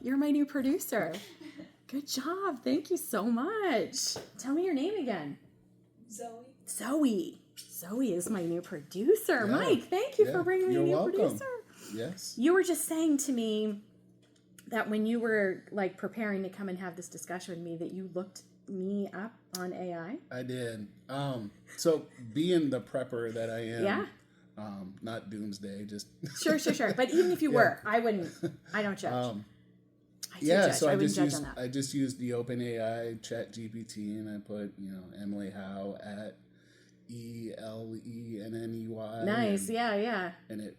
You're my new producer. Good job. Thank you so much. Tell me your name again. Zoe. Zoe is my new producer. Yeah. Mike, thank you for bringing me a new producer. Yes. You were just saying to me that when you were like preparing to come and have this discussion with me that you looked me up on AI. I did. So being the prepper that I am, yeah. Not doomsday, just sure. But even if you were, I don't judge. So I just used the OpenAI ChatGPT and I put, Emily Howe at ELENNEY. Nice, yeah. And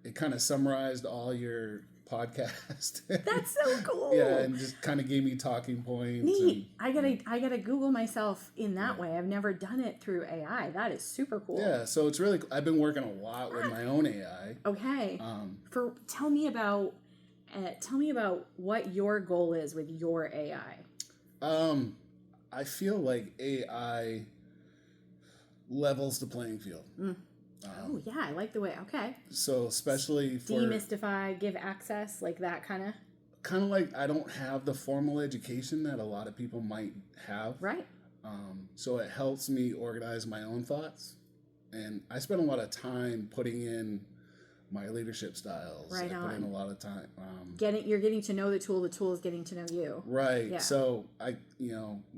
it kind of summarized all your podcast. That's so cool. Yeah, and just kind of gave me talking points. Neat. I gotta Google myself in that way. I've never done it through AI. That is super cool. Yeah, so it's really. I've been working a lot with my own AI. Okay. Tell me about what your goal is with your AI. I feel like AI levels the playing field. I like the way. Okay. So especially for demystify, give access, like that kind of like I don't have the formal education that a lot of people might have. Right. So it helps me organize my own thoughts, and I spend a lot of time putting in my leadership styles. Right. I put in a lot of time. You're getting to know the tool is getting to know you. Right. Yeah. So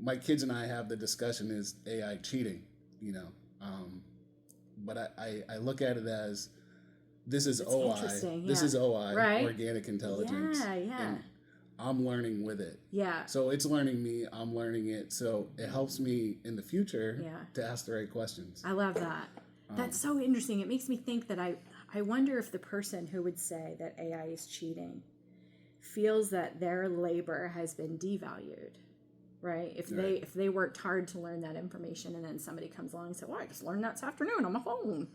my kids and I have the discussion: is AI cheating? But I look at it as this is OI. This is OI, right? Organic intelligence. Yeah. And I'm learning with it. Yeah. So it's learning me. I'm learning it. So it helps me in the future to ask the right questions. I love that. That's so interesting. It makes me think that I wonder if the person who would say that AI is cheating feels that their labor has been devalued. Right? If they worked hard to learn that information and then somebody comes along and says, well, I just learned that this afternoon on my phone.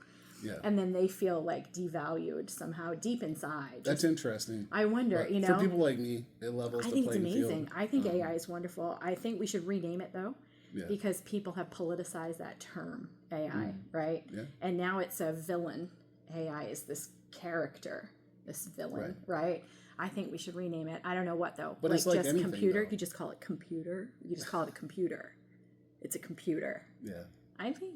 Yeah. And then they feel like devalued somehow deep inside. That's interesting. I wonder, For people like me, it levels the playing field. I think it's amazing. I think AI is wonderful. I think we should rename it though. Yeah. Because people have politicized that term, AI, right? Yeah. And now it's a villain. AI is this character, this villain, right? I think we should rename it. I don't know what though. But it's like just anything, computer. though. You just call it computer. You just call it a computer. It's a computer. Yeah. I think.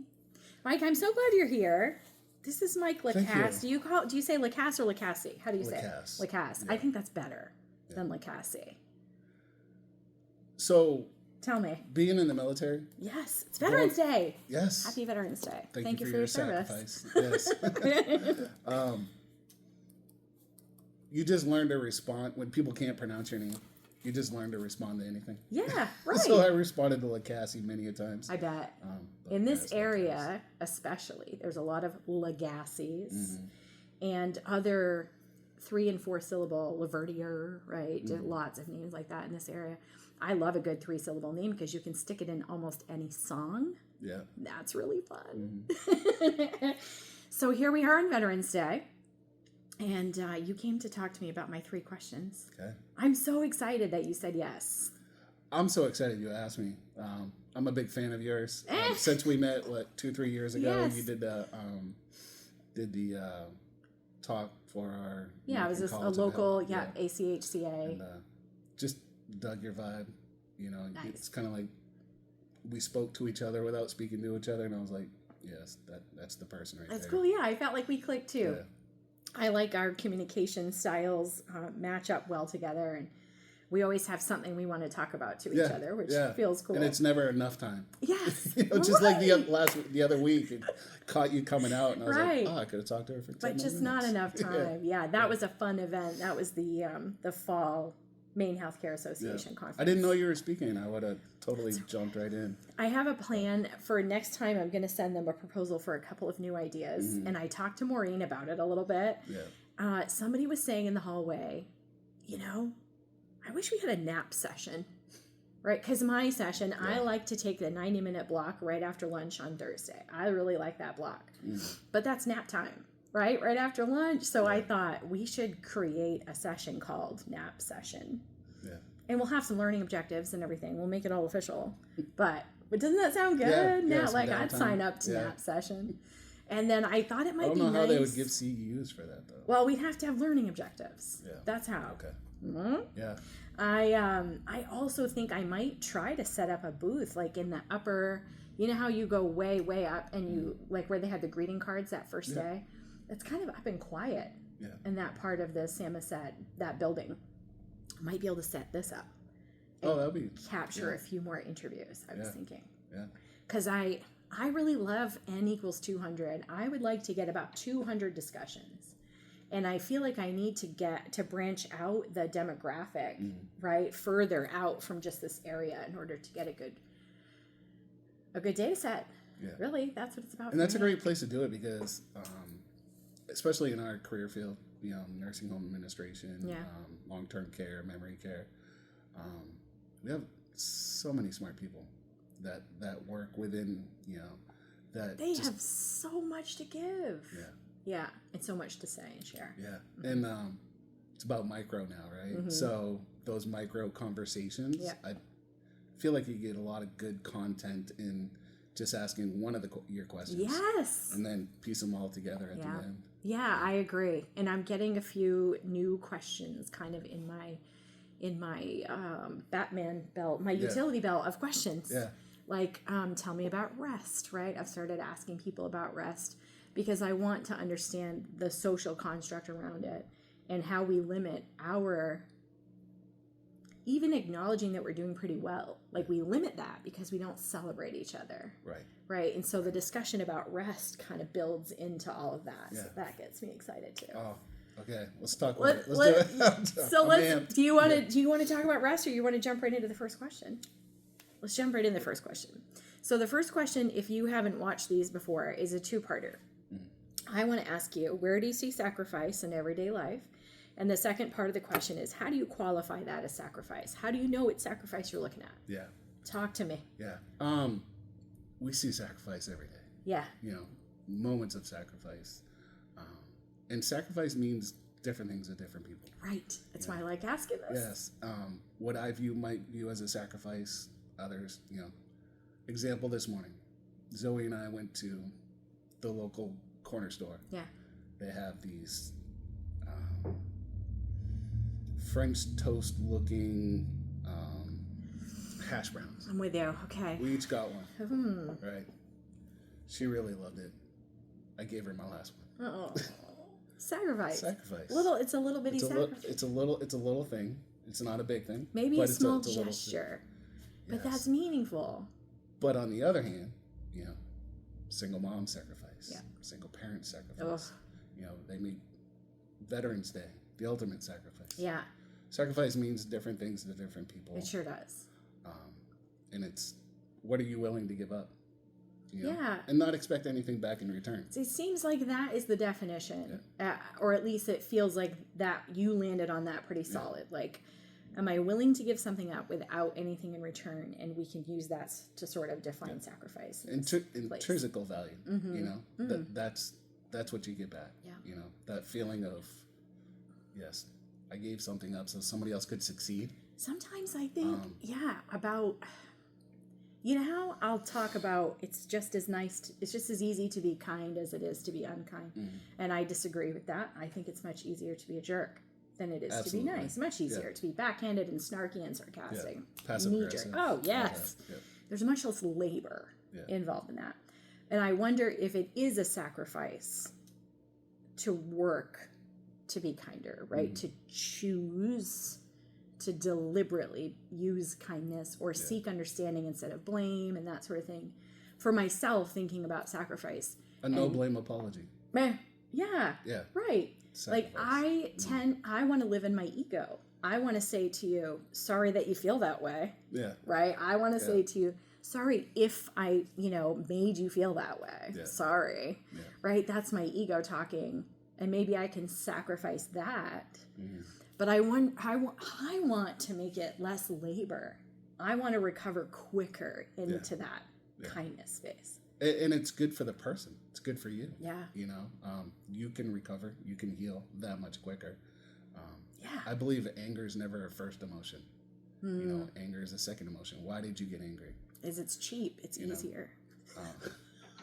Mike, I'm so glad you're here. This is Mike Lacasse. Do you say Lacasse or Lacasse? How do you say it? Lacasse. Yeah. I think that's better than Lacasse. So tell me. Being in the military? Yes. It's Veterans Day. Yes. Happy Veterans Day. Thank you for your service. Yes. You just learn to respond when people can't pronounce your name. You just learn to respond to anything. Yeah, right. So I responded to Lacasse many a times. I bet. In this area, especially, there's a lot of Lagasses and other 3 and 4 syllable Laverdier, right? Lots of names like that in this area. I love a good 3-syllable name because you can stick it in almost any song. Yeah. That's really fun. So here we are on Veterans Day. And you came to talk to me about my 3 questions. Okay. I'm so excited that you said yes. I'm so excited you asked me. I'm a big fan of yours. Since we met, 2-3 years ago, you did the talk for our... Yeah, it was a local, ACHCA. And just dug your vibe. Nice. It's kind of like we spoke to each other without speaking to each other. And I was like, yes, that's the person right there. That's cool. Yeah, I felt like we clicked too. Yeah. I like our communication styles match up well together, and we always have something we want to talk about to each other, which feels cool. And it's never enough time. Yes, just like the other week, it caught you coming out, and I was like, I could have talked to her for 10 minutes. But just not enough time. Yeah, that was a fun event. That was the fall Maine Healthcare Association conference. I didn't know you were speaking. I would have totally jumped right in. I have a plan for next time. I'm going to send them a proposal for a couple of new ideas. And I talked to Maureen about it a little bit. Yeah. Somebody was saying in the hallway, I wish we had a nap session, right? Because my session, I like to take the 90-minute block right after lunch on Thursday. I really like that block. But that's nap time. Right after lunch. So I thought we should create a session called Nap Session. Yeah. And we'll have some learning objectives and everything. We'll make it all official. But doesn't that sound good? Yeah, I'd sign up to Nap Session. And then I thought it I might don't be know nice. how they would give CEUs for that though. Well, we'd have to have learning objectives. Yeah. That's how. Okay. Mm-hmm. Yeah. I also think I might try to set up a booth like in the upper, you know how you go way, way up and you like where they had the greeting cards that first day? It's kind of up and quiet in that part of the Samoset, that building. I might be able to set this up. Oh, that'd be capture a few more interviews, I was thinking. Yeah. Because I really love N equals 200. I would like to get about 200 discussions. And I feel like I need to branch out the demographic, right, further out from just this area in order to get a good data set. Yeah. Really, that's what it's about. And that's a great place to do it because, especially in our career field, you know, nursing home administration, long-term care, memory care, we have so many smart people that work within, you know, that they have so much to give. Yeah, and so much to say and share. Yeah, and it's about micro now, right? So those micro conversations, I feel like you get a lot of good content in just asking one of your questions. Yes. And then piece them all together at the end. Yeah, I agree. And I'm getting a few new questions kind of in my Batman belt, my utility belt of questions. Yeah. Like, tell me about rest, right? I've started asking people about rest because I want to understand the social construct around it and how we limit our, even acknowledging that we're doing pretty well. Like we limit that because we don't celebrate each other. Right. Right. And so the discussion about rest kind of builds into all of that. Yeah. So that gets me excited too. Oh, okay. Let's talk about it. Let's do it. So do you want to talk about rest or you want to jump right into the first question? Let's jump right in the first question. So the first question, if you haven't watched these before, is a two-parter. I want to ask you, where do you see sacrifice in everyday life? And the second part of the question is, how do you qualify that as sacrifice? How do you know it's sacrifice you're looking at? Yeah. Talk to me. Yeah. We see sacrifice every day. Yeah. You know, moments of sacrifice. And sacrifice means different things to different people. Right. That's why I like asking Yes. this. What I might view as a sacrifice, others, you know. Example this morning. Zoe and I went to the local corner store. Yeah. They have these French toast looking hash browns. I'm with you. Okay. We each got one. Right. She really loved it. I gave her my last one. Oh. Sacrifice. Sacrifice. It's a little bitty sacrifice. It's a little thing. It's not a big thing. Maybe a small gesture. But that's meaningful. But on the other hand, you know, single mom sacrifice, single parent sacrifice. You know, they make Veterans Day, the ultimate sacrifice. Yeah. Sacrifice means different things to different people. It sure does. And it's, what are you willing to give up? You know? And not expect anything back in return. It seems like that is the definition. Or at least it feels like that you landed on that pretty solid. Like, am I willing to give something up without anything in return? And we can use that to sort of define sacrifice. Intrinsical value, you know, that's what you get back. Yeah. You know, that feeling of, yes, I gave something up so somebody else could succeed. Sometimes I think, about, you know how I'll talk about it's just as easy to be kind as it is to be unkind. And I disagree with that. I think it's much easier to be a jerk than it is to be nice. Much easier to be backhanded and snarky and sarcastic. Passive aggressive. Oh, yes. There's much less labor involved in that. And I wonder if it is a sacrifice to work to be kinder, right? To choose to deliberately use kindness or seek understanding instead of blame and that sort of thing. For myself, thinking about sacrifice. A no-blame apology. Yeah. Right. Sacrifice. Like I want to live in my ego. I want to say to you, sorry that you feel that way. Yeah. Right? I want to say to you, sorry if I, made you feel that way. Yeah. Sorry. Yeah. Right? That's my ego talking. And maybe I can sacrifice that. But I want to make it less labor. I want to recover quicker into that kindness space. And it's good for the person. It's good for you. Yeah. You know, you can recover. You can heal that much quicker. I believe anger is never a first emotion. You know, anger is a second emotion. Why did you get angry? It's cheap. It's easier.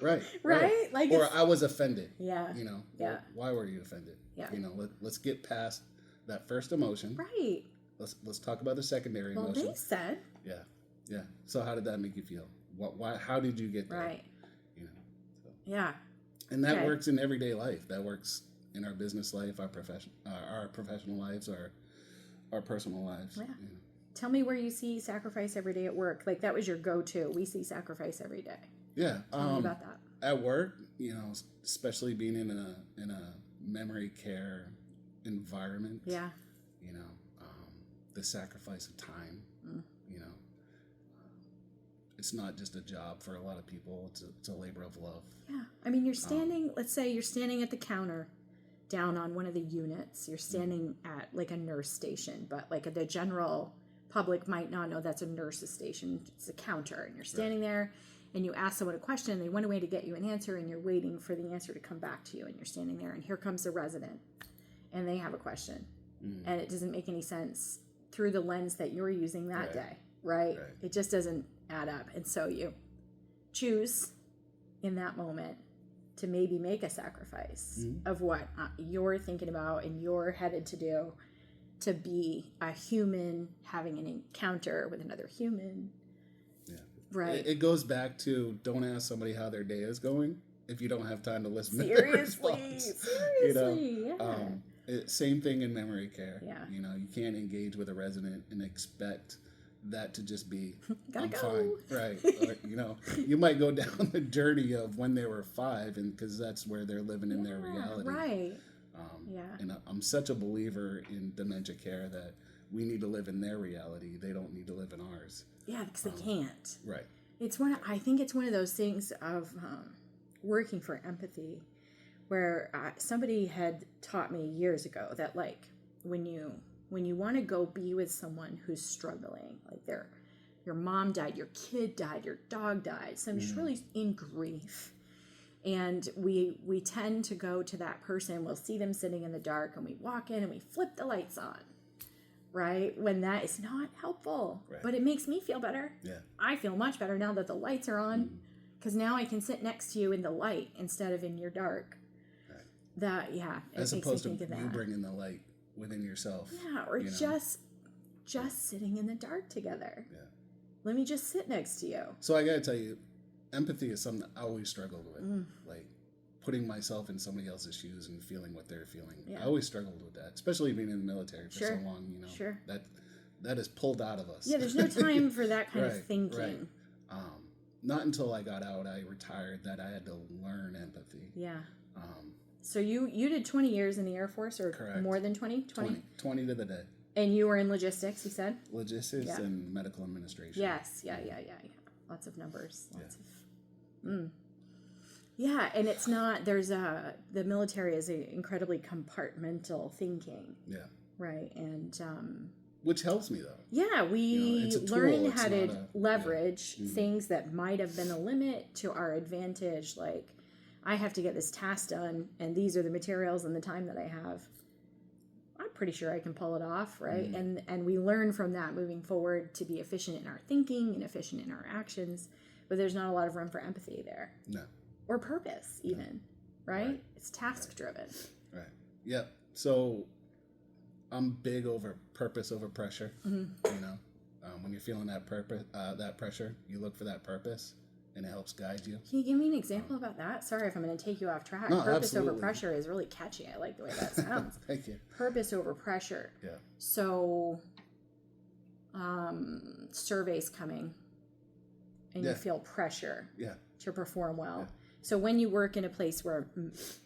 Right. Right? Like, or I was offended. yeah. You know, Yeah. why were you offended? Yeah. You know, let's get past that first emotion. Right. Let's talk about the secondary Well, emotion. they said. Yeah. Yeah. So how did that make you feel? Why? How did you get there? Right. You know. So. Yeah. And that works in everyday life. That works in our business life, our professional lives, our personal lives. Yeah. You know. Tell me where you see sacrifice every day at work. Like, that was your go-to. We see sacrifice every day. Yeah. Tell me about that. At work, you know, especially being in a memory care environment. Yeah. You know, the sacrifice of time. You know, it's not just a job for a lot of people. It's a labor of love. Yeah. I mean, you're standing. Let's say you're standing at the counter, down on one of the units. You're standing at like a nurse station, but like the general public might not know that's a nurse's station. It's a counter, and you're standing there, and you ask someone a question, and they went away to get you an answer, and you're waiting for the answer to come back to you, and you're standing there, and here comes the resident, and they have a question, and it doesn't make any sense through the lens that you're using that day, right? It just doesn't add up, and so you choose in that moment to maybe make a sacrifice of what you're thinking about and you're headed to do, to be a human having an encounter with another human. Yeah. Right. It goes back to, don't ask somebody how their day is going if you don't have time to listen to their Seriously. response. Seriously. You know? Yeah. Same thing in memory care. Yeah. You know, you can't engage with a resident and expect that to just be, I'm go. fine. Right. Or, you know, you might go down the journey of when they were 5, and because that's where they're living in their reality. Right. And I'm such a believer in dementia care that we need to live in their reality. They don't need to live in ours. Yeah, because they can't. Right. I think it's one of those things of working for empathy, where somebody had taught me years ago that, like, when you want to go be with someone who's struggling, like your mom died, your kid died, your dog died, somebody's really in grief. And we tend to go to that person, we'll see them sitting in the dark, and we walk in and we flip the lights on, right? When that is not helpful, but it makes me feel better. Yeah. I feel much better now that the lights are on, because now I can sit next to you in the light instead of in your dark. Right. That, as opposed to you bringing the light within yourself. Yeah, or just sitting in the dark together. Yeah. Let me just sit next to you. So I gotta tell you, empathy is something I always struggled with. Like putting myself in somebody else's shoes and feeling what they're feeling. I always struggled with that, especially being in the military for so long. You know, that is pulled out of us. Yeah, there's no time for that kind of thinking. Right. Not until I got out, I retired, that I had to learn empathy. Yeah. So you did 20 years in the Air Force, or correct. More than 20? 20 to the day. And you were in logistics, you said? Logistics and medical administration. Yes, yeah. Lots of numbers. Yeah, and it's not, the military is incredibly compartmental thinking. Yeah. Right, and... which helps me, though. Yeah, we learn how to leverage things that might have been a limit to our advantage. Like, I have to get this task done, and these are the materials and the time that I have. I'm pretty sure I can pull it off, right? And we learn from that moving forward to be efficient in our thinking and efficient in our actions. But there's not a lot of room for empathy there. No. Or purpose, even, right? It's task-driven. Right. Yep. So I'm big over purpose over pressure. You know, when you're feeling that pressure, you look for that purpose, and it helps guide you. Can you give me an example about that? Sorry if I'm going to take you off track. No, purpose absolutely. over pressure is really catchy. I like the way that sounds. Thank you. Purpose over pressure. Yeah. So, surveys coming, and you feel pressure to perform well. Yeah. So when you work in a place where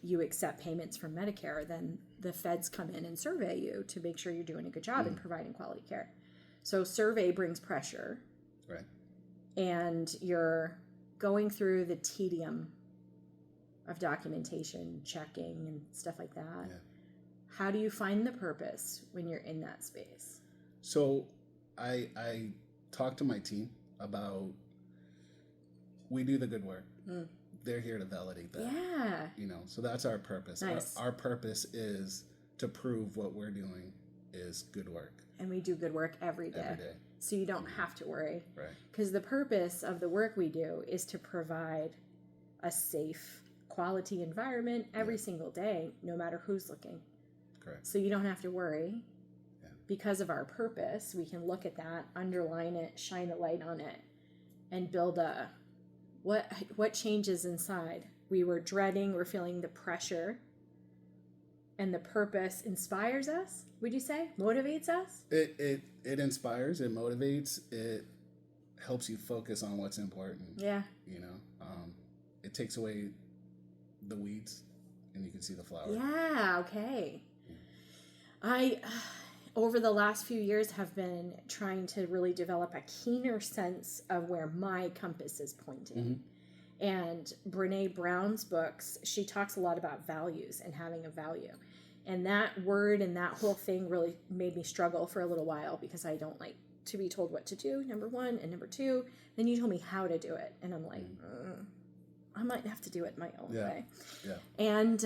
you accept payments from Medicare, then the feds come in and survey you to make sure you're doing a good job in providing quality care. So survey brings pressure. Right. And you're going through the tedium of documentation, checking, and stuff like that. Yeah. How do you find the purpose when you're in that space? So I talk to my team about, we do the good work. They're here to validate that. Yeah. You know, so that's our purpose. Nice. Our purpose is to prove what we're doing is good work. And we do good work every day. Every day. So you don't have to worry. Right. Because the purpose of the work we do is to provide a safe, quality environment every single day, no matter who's looking. Correct. So you don't have to worry. Yeah. Because of our purpose, we can look at that, underline it, shine a light on it, and build a what changes inside. We were dreading, we're feeling the pressure, and the purpose inspires us, would you say? Motivates us? It inspires, it motivates, it helps you focus on what's important. Yeah. You know, it takes away the weeds and you can see the flower. Yeah, okay. I, over the last few years, have been trying to really develop a keener sense of where my compass is pointing. And Brene Brown's books, she talks a lot about values and having a value. And that word and that whole thing really made me struggle for a little while because I don't like to be told what to do, number one. And number two, then you told me how to do it. And I'm like, I might have to do it my own way. Yeah. And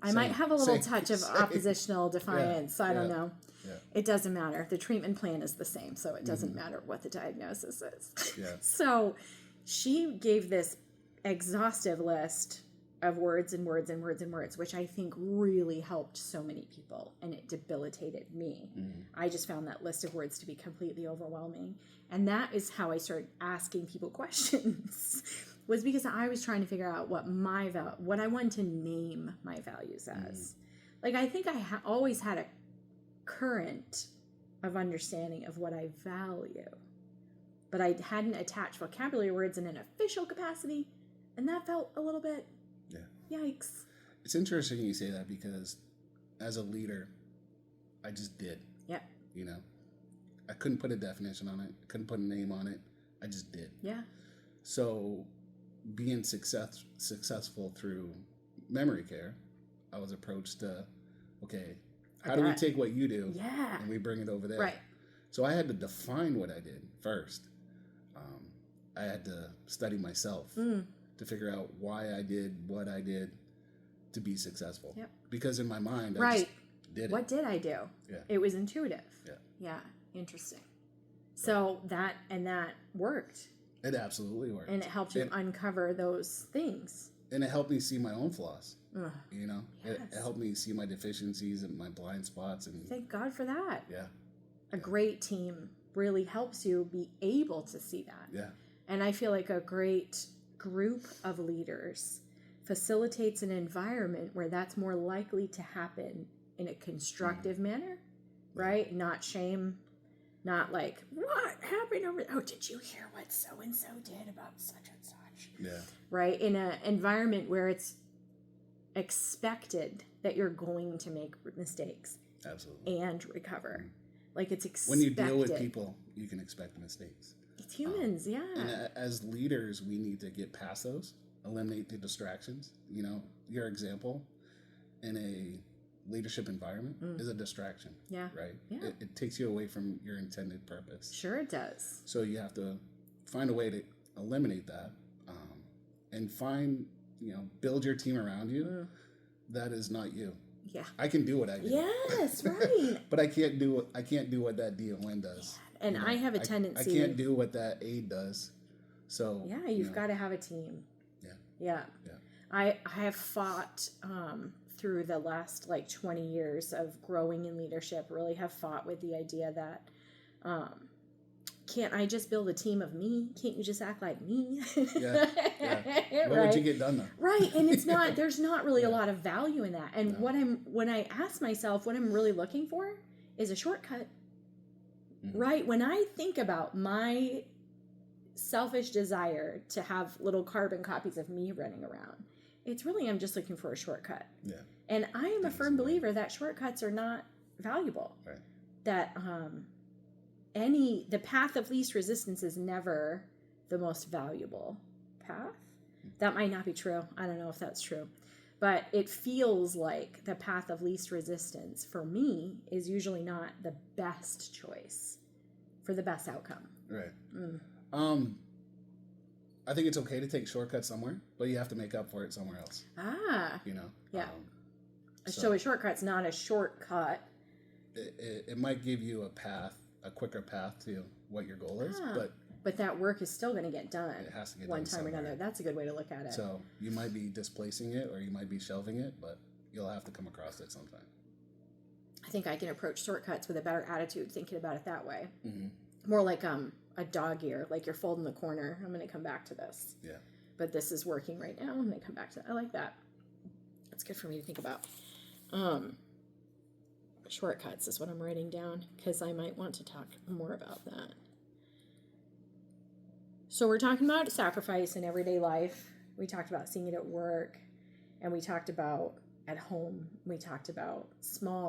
I might have a little touch of oppositional defiance. I don't know. Yeah. It doesn't matter. The treatment plan is the same, so it doesn't matter what the diagnosis is. Yeah. So she gave this exhaustive list of words and words and words and words, which I think really helped so many people, and it debilitated me. I just found that list of words to be completely overwhelming. And that is how I started asking people questions, was because I was trying to figure out what what I wanted to name my values as. Like, I think I always had a current of understanding of what I value, but I hadn't attached vocabulary words in an official capacity, and that felt a little bit yikes. It's interesting you say that because as a leader, I just did. Yep. You know, I couldn't put a definition on it, couldn't put a name on it. I just did. Yeah. So being successful through memory care, I was approached to, okay, how do we take what you do and we bring it over there? Right. So I had to define what I did first. I had to study myself to figure out why I did what I did to be successful. Yep. Because in my mind, I just did it. What did I do? Yeah. It was intuitive. Yeah. Yeah. Interesting. So that worked. It absolutely worked. And it helped you uncover those things. And it helped me see my own flaws. You know, yes. It helped me see my deficiencies and my blind spots. And thank God for that. Yeah. A great team really helps you be able to see that. Yeah. And I feel like a great group of leaders facilitates an environment where that's more likely to happen in a constructive manner, right? Not shame, not like, what happened over there? Oh, did you hear what so-and-so did about such and such? Yeah. Right? In an environment where it's expected that you're going to make mistakes. Absolutely. And recover. Like, it's expected. When you deal with people, you can expect mistakes. It's humans, yeah. And as leaders, we need to get past those, eliminate the distractions. You know, your example in a leadership environment is a distraction. Yeah. Right? Yeah. It takes you away from your intended purpose. Sure it does. So you have to find a way to eliminate that and build your team around you that is not you. Yeah. I can do what I do. Yes, right. But I can't do what that DON does. Yeah. And I have a tendency. I can't do what that aide does. So yeah, you've got to have a team. Yeah. Yeah. Yeah. I have fought through the last 20 years of growing in leadership, really have fought with the idea that can't I just build a team of me? Can't you just act like me? Yeah. What would you get done though? Right. And it's not, there's not really a lot of value in that. And when I ask myself what I'm really looking for is a shortcut. Right. When I think about my selfish desire to have little carbon copies of me running around, it's really, I'm just looking for a shortcut. Yeah. And I am a firm believer that shortcuts are not valuable. Right. That, the path of least resistance is never the most valuable path. That might not be true. I don't know if that's true. But it feels like the path of least resistance for me is usually not the best choice for the best outcome. Right. I think it's okay to take shortcuts somewhere, but you have to make up for it somewhere else. Ah. You know? Yeah. So a shortcut's not a shortcut. It might give you a quicker path to what your goal is, but But that work is still going to get done. It has to get one done time somewhere. or another. That's a good way to look at it. So you might be displacing it or you might be shelving it, but you'll have to come across it sometime. I think I can approach shortcuts with a better attitude, thinking about it that way. Mm-hmm. More like a dog ear, like you're folding the corner. I'm going to come back to this. Yeah. But this is working right now. I'm going to come back to that. I like that. That's good for me to think about. Shortcuts is what I'm writing down because I might want to talk more about that. So we're talking about sacrifice in everyday life. We talked about seeing it at work, and we talked about at home. We talked about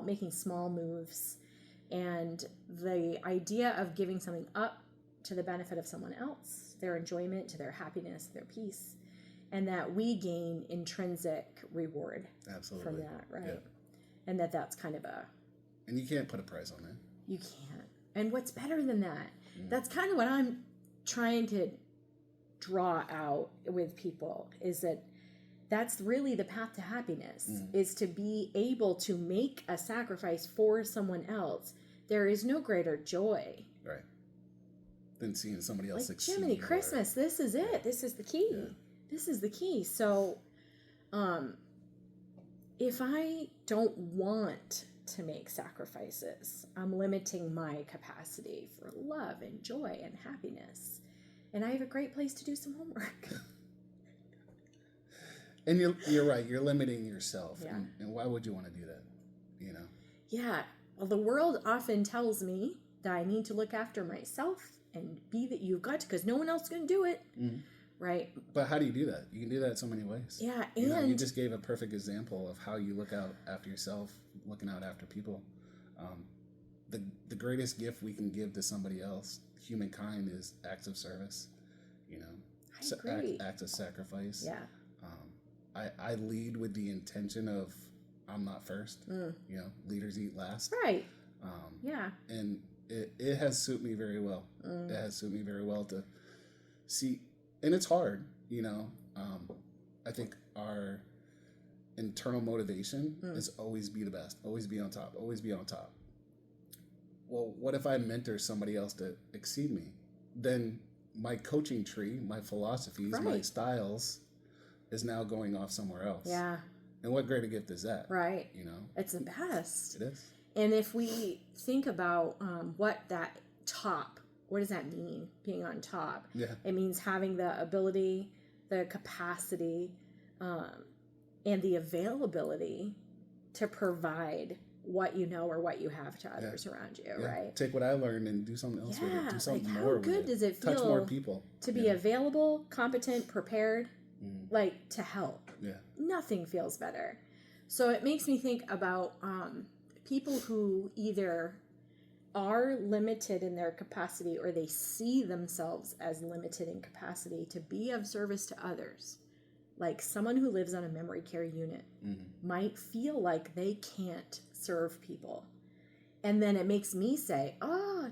making small moves, and the idea of giving something up to the benefit of someone else, their enjoyment, to their happiness, their peace, and that we gain intrinsic reward Absolutely. from that, right? Yeah. And that's kind of and you can't put a price on that. You can't. And what's better than that? That's kind of what I'm trying to draw out with people, is that that's really the path to happiness, is to be able to make a sacrifice for someone else. There is no greater joy. Right. Than seeing somebody else succeed. Jiminy Christmas, this is it. This is the key. Yeah. This is the key. So, if I don't want to make sacrifices, I'm limiting my capacity for love and joy and happiness. And I have a great place to do some homework. And you're right. You're limiting yourself. Yeah. And why would you want to do that? You know? Yeah. Well, the world often tells me that I need to look after myself and be that you've got to, because no one else is going to do it. Mm-hmm. Right. But how do you do that? You can do that so many ways. Yeah. And you just gave a perfect example of how you look out after yourself, looking out after people. The greatest gift we can give to somebody else, humankind, is acts of service. You know, I agree. Acts of sacrifice. Yeah. I lead with the intention of I'm not first. You know, leaders eat last. Right. Yeah. And it has suited me very well. It has suited me very well to see, and it's hard, you know. I think our internal motivation is always be the best, always be on top, always be on top. Well, what if I mentor somebody else to exceed me? Then my coaching tree, my philosophies, my styles is now going off somewhere else. Yeah. And what greater gift is that? Right. You know? It's the best. It is. And if we think about what does that mean, being on top? Yeah. It means having the ability, the capacity, and the availability to provide what you know or what you have to others around you, right? Take what I learned and do something else with it. Do something more with it. How good does it feel touch more people to be available, competent, prepared, like to help? Yeah. Nothing feels better. So it makes me think about people who either are limited in their capacity or they see themselves as limited in capacity to be of service to others. Like someone who lives on a memory care unit might feel like they can't serve people. And then it makes me say,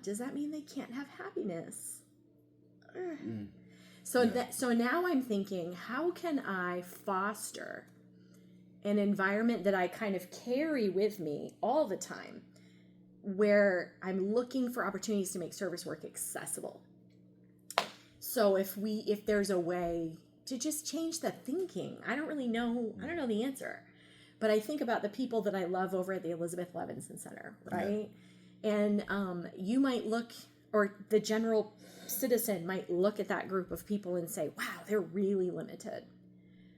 does that mean they can't have happiness? So now I'm thinking, how can I foster an environment that I kind of carry with me all the time, where I'm looking for opportunities to make service work accessible? So if there's a way to just change the thinking, I don't know the answer, but I think about the people that I love over at the Elizabeth Levinson Center, right? Yeah. And you might look, or the general citizen might look at that group of people and say, wow, they're really limited,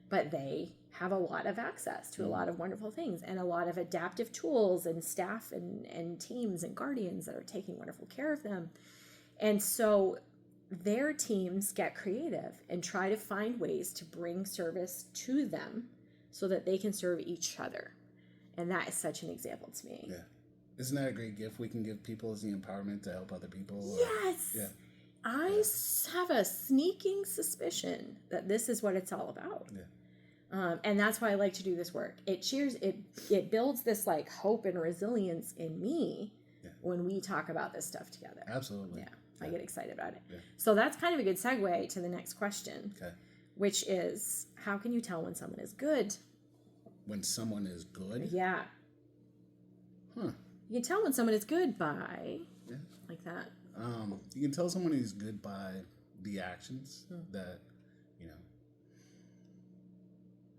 but they have a lot of access to a lot of wonderful things and a lot of adaptive tools and staff and teams and guardians that are taking wonderful care of them. And so their teams get creative and try to find ways to bring service to them so that they can serve each other. And that is such an example to me. Yeah. Isn't that a great gift we can give people, is the empowerment to help other people? Yes. Yeah. I have a sneaking suspicion that this is what it's all about. Yeah. And that's why I like to do this work. It builds this like hope and resilience in me when we talk about this stuff together. Absolutely. Yeah. I get excited about it. Yeah. So that's kind of a good segue to the next question, which is, how can you tell when someone is good? When someone is good? Yeah. Huh. You can tell when someone is good by like that. You can tell someone who's good by the actions that, you know.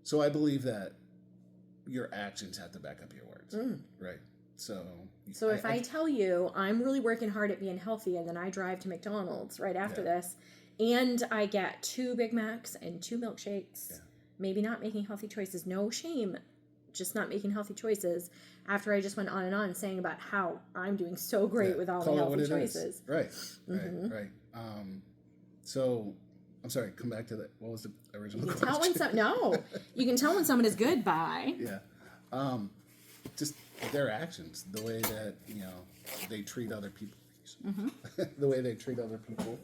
So I believe that your actions have to back up your words, right? So if I tell you I'm really working hard at being healthy, and then I drive to McDonald's right after this, and I get 2 Big Macs and 2 milkshakes, maybe not making healthy choices, no shame, just not making healthy choices, after I just went on and on saying about how I'm doing so great with all the healthy choices. Right. So, I'm sorry, come back to that. What was the original question? You can tell when someone is good by. Yeah. Just their actions, the way that, you know, they treat other people. The way they treat other people.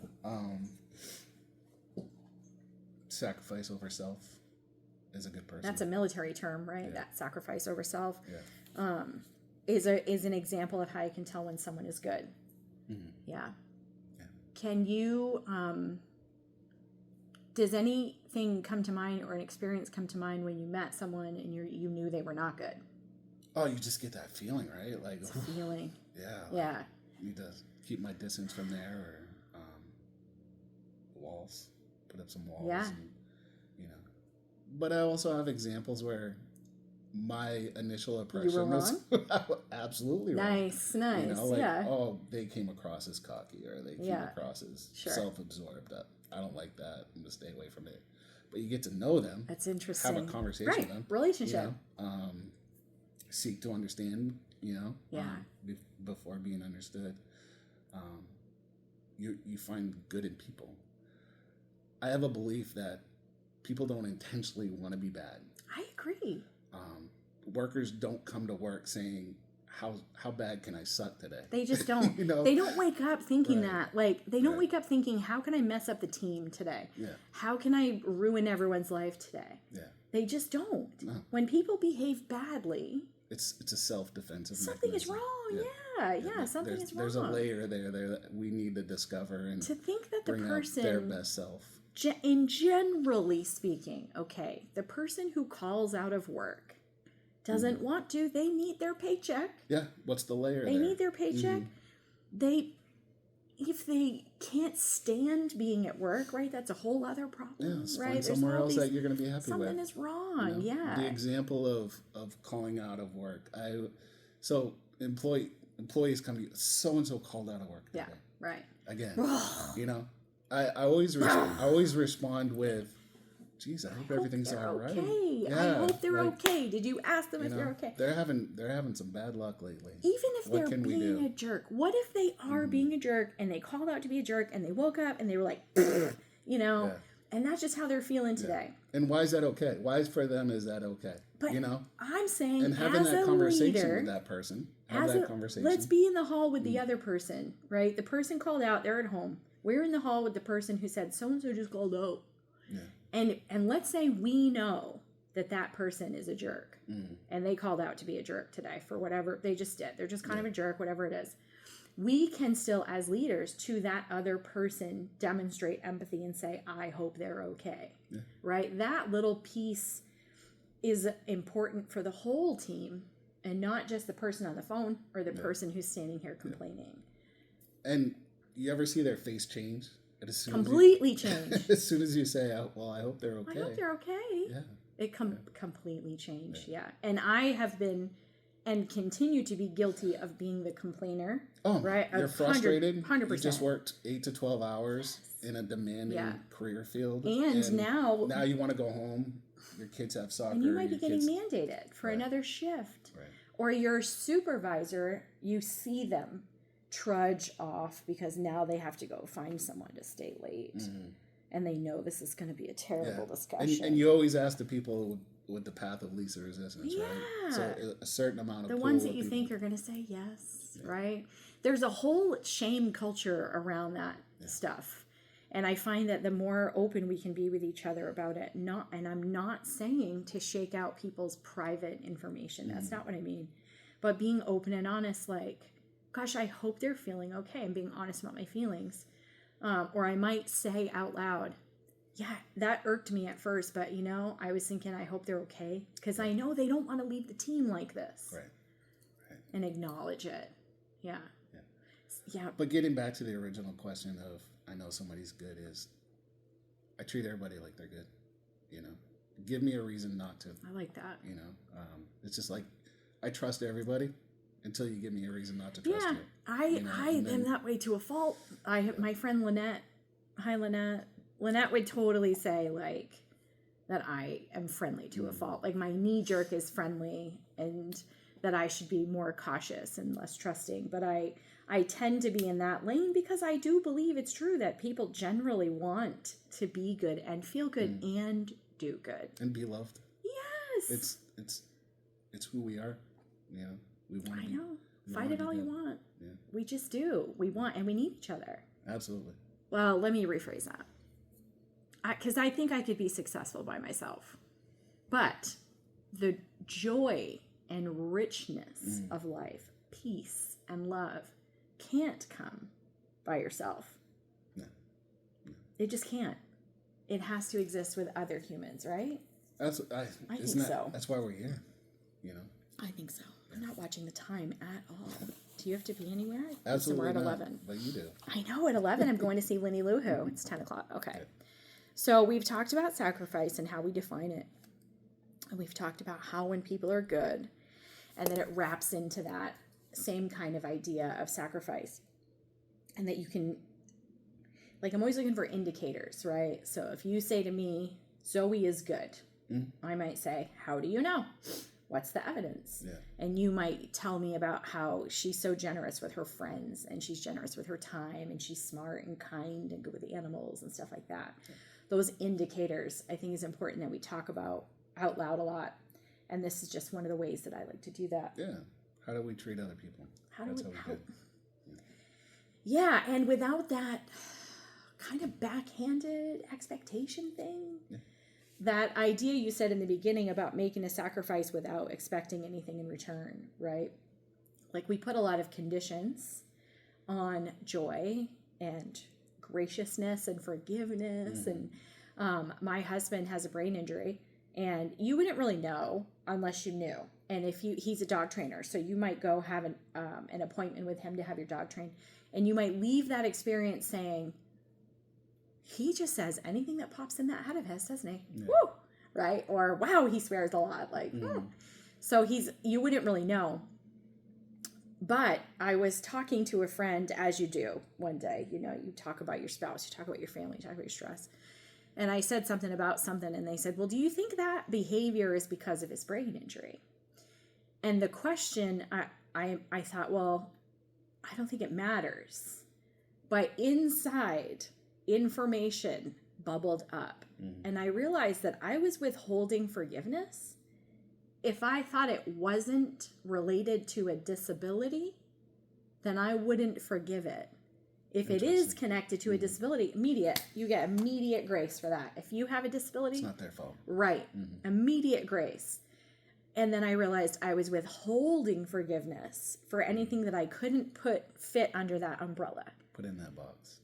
Sacrifice over self is a good person. That's a military term, right? That sacrifice over self. Yeah. Is an example of how you can tell when someone is good. Yeah. Can you, does anything come to mind or an experience come to mind when you met someone and you knew they were not good? Oh, you just get that feeling, right? Like, it's a feeling. Yeah. I need to keep my distance from there, or walls. Put up some walls. Yeah. And, you know. But I also have examples where my initial impression was absolutely wrong. Nice. You know, like, oh, they came across as cocky, or they came across as self-absorbed. I don't like that. I'm going to stay away from it. But you get to know them. That's interesting. Have a conversation with them. Relationship. You know? Seek to understand, you know, before being understood. You find good in people. I have a belief that people don't intentionally want to be bad. I agree. Workers don't come to work saying, how bad can I suck today? They just don't. You know? They don't wake up thinking that. Like, they don't wake up thinking, how can I mess up the team today? Yeah. How can I ruin everyone's life today? Yeah. They just don't. No. When people behave badly, it's a self-defensive something mechanism. is wrong. Something is wrong. There's a layer there that we need to discover and to think that the bring person, out their best self. In generally speaking, the person who calls out of work doesn't want to. They need their paycheck. Yeah, what's the layer They need their paycheck. If they can't stand being at work, right, that's a whole other problem. Yeah, right? Find somewhere else that you're going to be happy with. Something is wrong, you know? The example of calling out of work. So employees come to you, so-and-so called out of work today. Yeah, right. Again, you know, I always respond with, geez, I hope everything's all right. Okay. Yeah, I hope they're okay. Did you ask them if they're okay? They're having some bad luck lately. Even if they're being a jerk. What if they are being a jerk and they called out to be a jerk and they woke up and they were like, you know, and that's just how they're feeling today. And why is that okay? Why for them is that okay? But you know, I'm saying, and having as that a conversation leader, with that person, conversation. Let's be in the hall with the other person, right? The person called out, they're at home. We're in the hall with the person who said, so-and-so just called out. Yeah. And let's say we know that person is a jerk. And they called out to be a jerk today for whatever they just did. They're just kind of a jerk, whatever it is. We can still, as leaders, to that other person, demonstrate empathy and say, I hope they're okay. Yeah. Right? That little piece is important for the whole team and not just the person on the phone or the person who's standing here complaining. And you ever see their face change? Completely change. As soon as you say, well, I hope they're okay. I hope they're okay. Yeah. It completely changed, And I have been and continue to be guilty of being the complainer. Oh, right? You're frustrated. 100%. You just worked 8 to 12 hours in a demanding career field. And now you want to go home. Your kids have soccer. And you might be getting mandated for another shift. Right. Or your supervisor, you see them trudge off because now they have to go find someone to stay late. Mm-hmm. And they know this is going to be a terrible discussion. And you always ask the people with the path of least resistance, right? So a certain amount of the ones that you think are going to say yes, right? There's a whole shame culture around that stuff. And I find that the more open we can be with each other about it, and I'm not saying to shake out people's private information. That's not what I mean. But being open and honest, like, gosh, I hope they're feeling okay, and being honest about my feelings. Or I might say out loud, yeah, that irked me at first, but, I was thinking, I hope they're okay. Because I know they don't want to leave the team like this. Right. And acknowledge it. Yeah. Yeah. But getting back to the original question of I know somebody's good is I treat everybody like they're good. You know, give me a reason not to. I like that. You know, it's just like I trust everybody until you give me a reason not to trust you. I am that way to a fault. My friend Lynette, hi Lynette. Lynette would totally say like that I am friendly to a fault. Like my knee jerk is friendly and that I should be more cautious and less trusting. But I tend to be in that lane because I do believe it's true that people generally want to be good and feel good and do good. And be loved. Yes. It's who we are. You know, we want to I know. Fight it all you want. Yeah. We just do. We want and we need each other. Absolutely. Well, let me rephrase that. Because I think I could be successful by myself. But the joy and richness of life, peace and love, can't come by yourself. No. It just can't. It has to exist with other humans, right? I think so. That's why we're here, you know? I think so. I'm not watching the time at all. Do you have to be anywhere? Absolutely We're at not, 11. but you do. I know, at 11 I'm going to see Winnie Lou Who. It's 10 o'clock. Okay. So we've talked about sacrifice and how we define it. And we've talked about how when people are good, and then it wraps into that same kind of idea of sacrifice. And that you can, like I'm always looking for indicators, right? So if you say to me, Zoe is good, I might say, how do you know? What's the evidence? Yeah. And you might tell me about how she's so generous with her friends and she's generous with her time and she's smart and kind and good with the animals and stuff like that. Yeah. Those indicators, I think, is important that we talk about out loud a lot. And this is just one of the ways that I like to do that. Yeah. How do we treat other people? That's how we do. Yeah, and without that kind of backhanded expectation thing. Yeah. That idea you said in the beginning about making a sacrifice without expecting anything in return, right? Like we put a lot of conditions on joy and graciousness and forgiveness. And my husband has a brain injury and you wouldn't really know unless you knew. And if he's a dog trainer, so you might go have an appointment with him to have your dog trained, and you might leave that experience saying, he just says anything that pops in that head of his, doesn't he? Yeah. Woo! Right? Or, wow, he swears a lot. Like, So you wouldn't really know. But I was talking to a friend, as you do one day. You know, you talk about your spouse, you talk about your family, you talk about your stress. And I said something about something, and they said, well, do you think that behavior is because of his brain injury? And the question, I thought, well, I don't think it matters. But inside, information bubbled up. And I realized that I was withholding forgiveness if I thought it wasn't related to a disability, then I wouldn't forgive it. If it is connected to a disability, you get immediate grace for that. If you have a disability, it's not their fault. Right. Immediate grace. And then I realized I was withholding forgiveness for anything that I couldn't fit under that umbrella. Put in that box.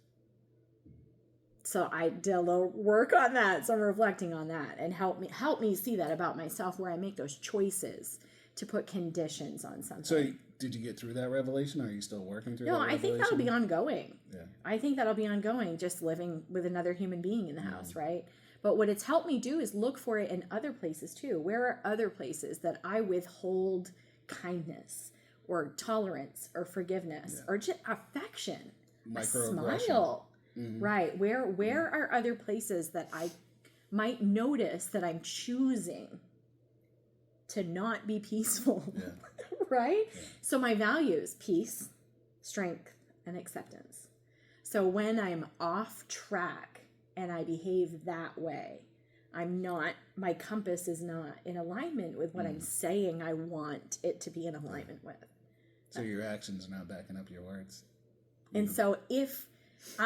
So I did a little work on that. So I'm reflecting on that and help me see that about myself, where I make those choices to put conditions on something. So did you get through that revelation, or are you still working through that revelation? No, I think that'll be ongoing. Yeah. I think that'll be ongoing, just living with another human being in the house, right? But what it's helped me do is look for it in other places too. Where are other places that I withhold kindness or tolerance or forgiveness or just affection, a smile? Right. Where are other places that I might notice that I'm choosing to not be peaceful? Right? Yeah. So my values, peace, strength, and acceptance. So when I'm off track and I behave that way, my compass is not in alignment with what I'm saying I want it to be in alignment with. So your actions are not backing up your words. And so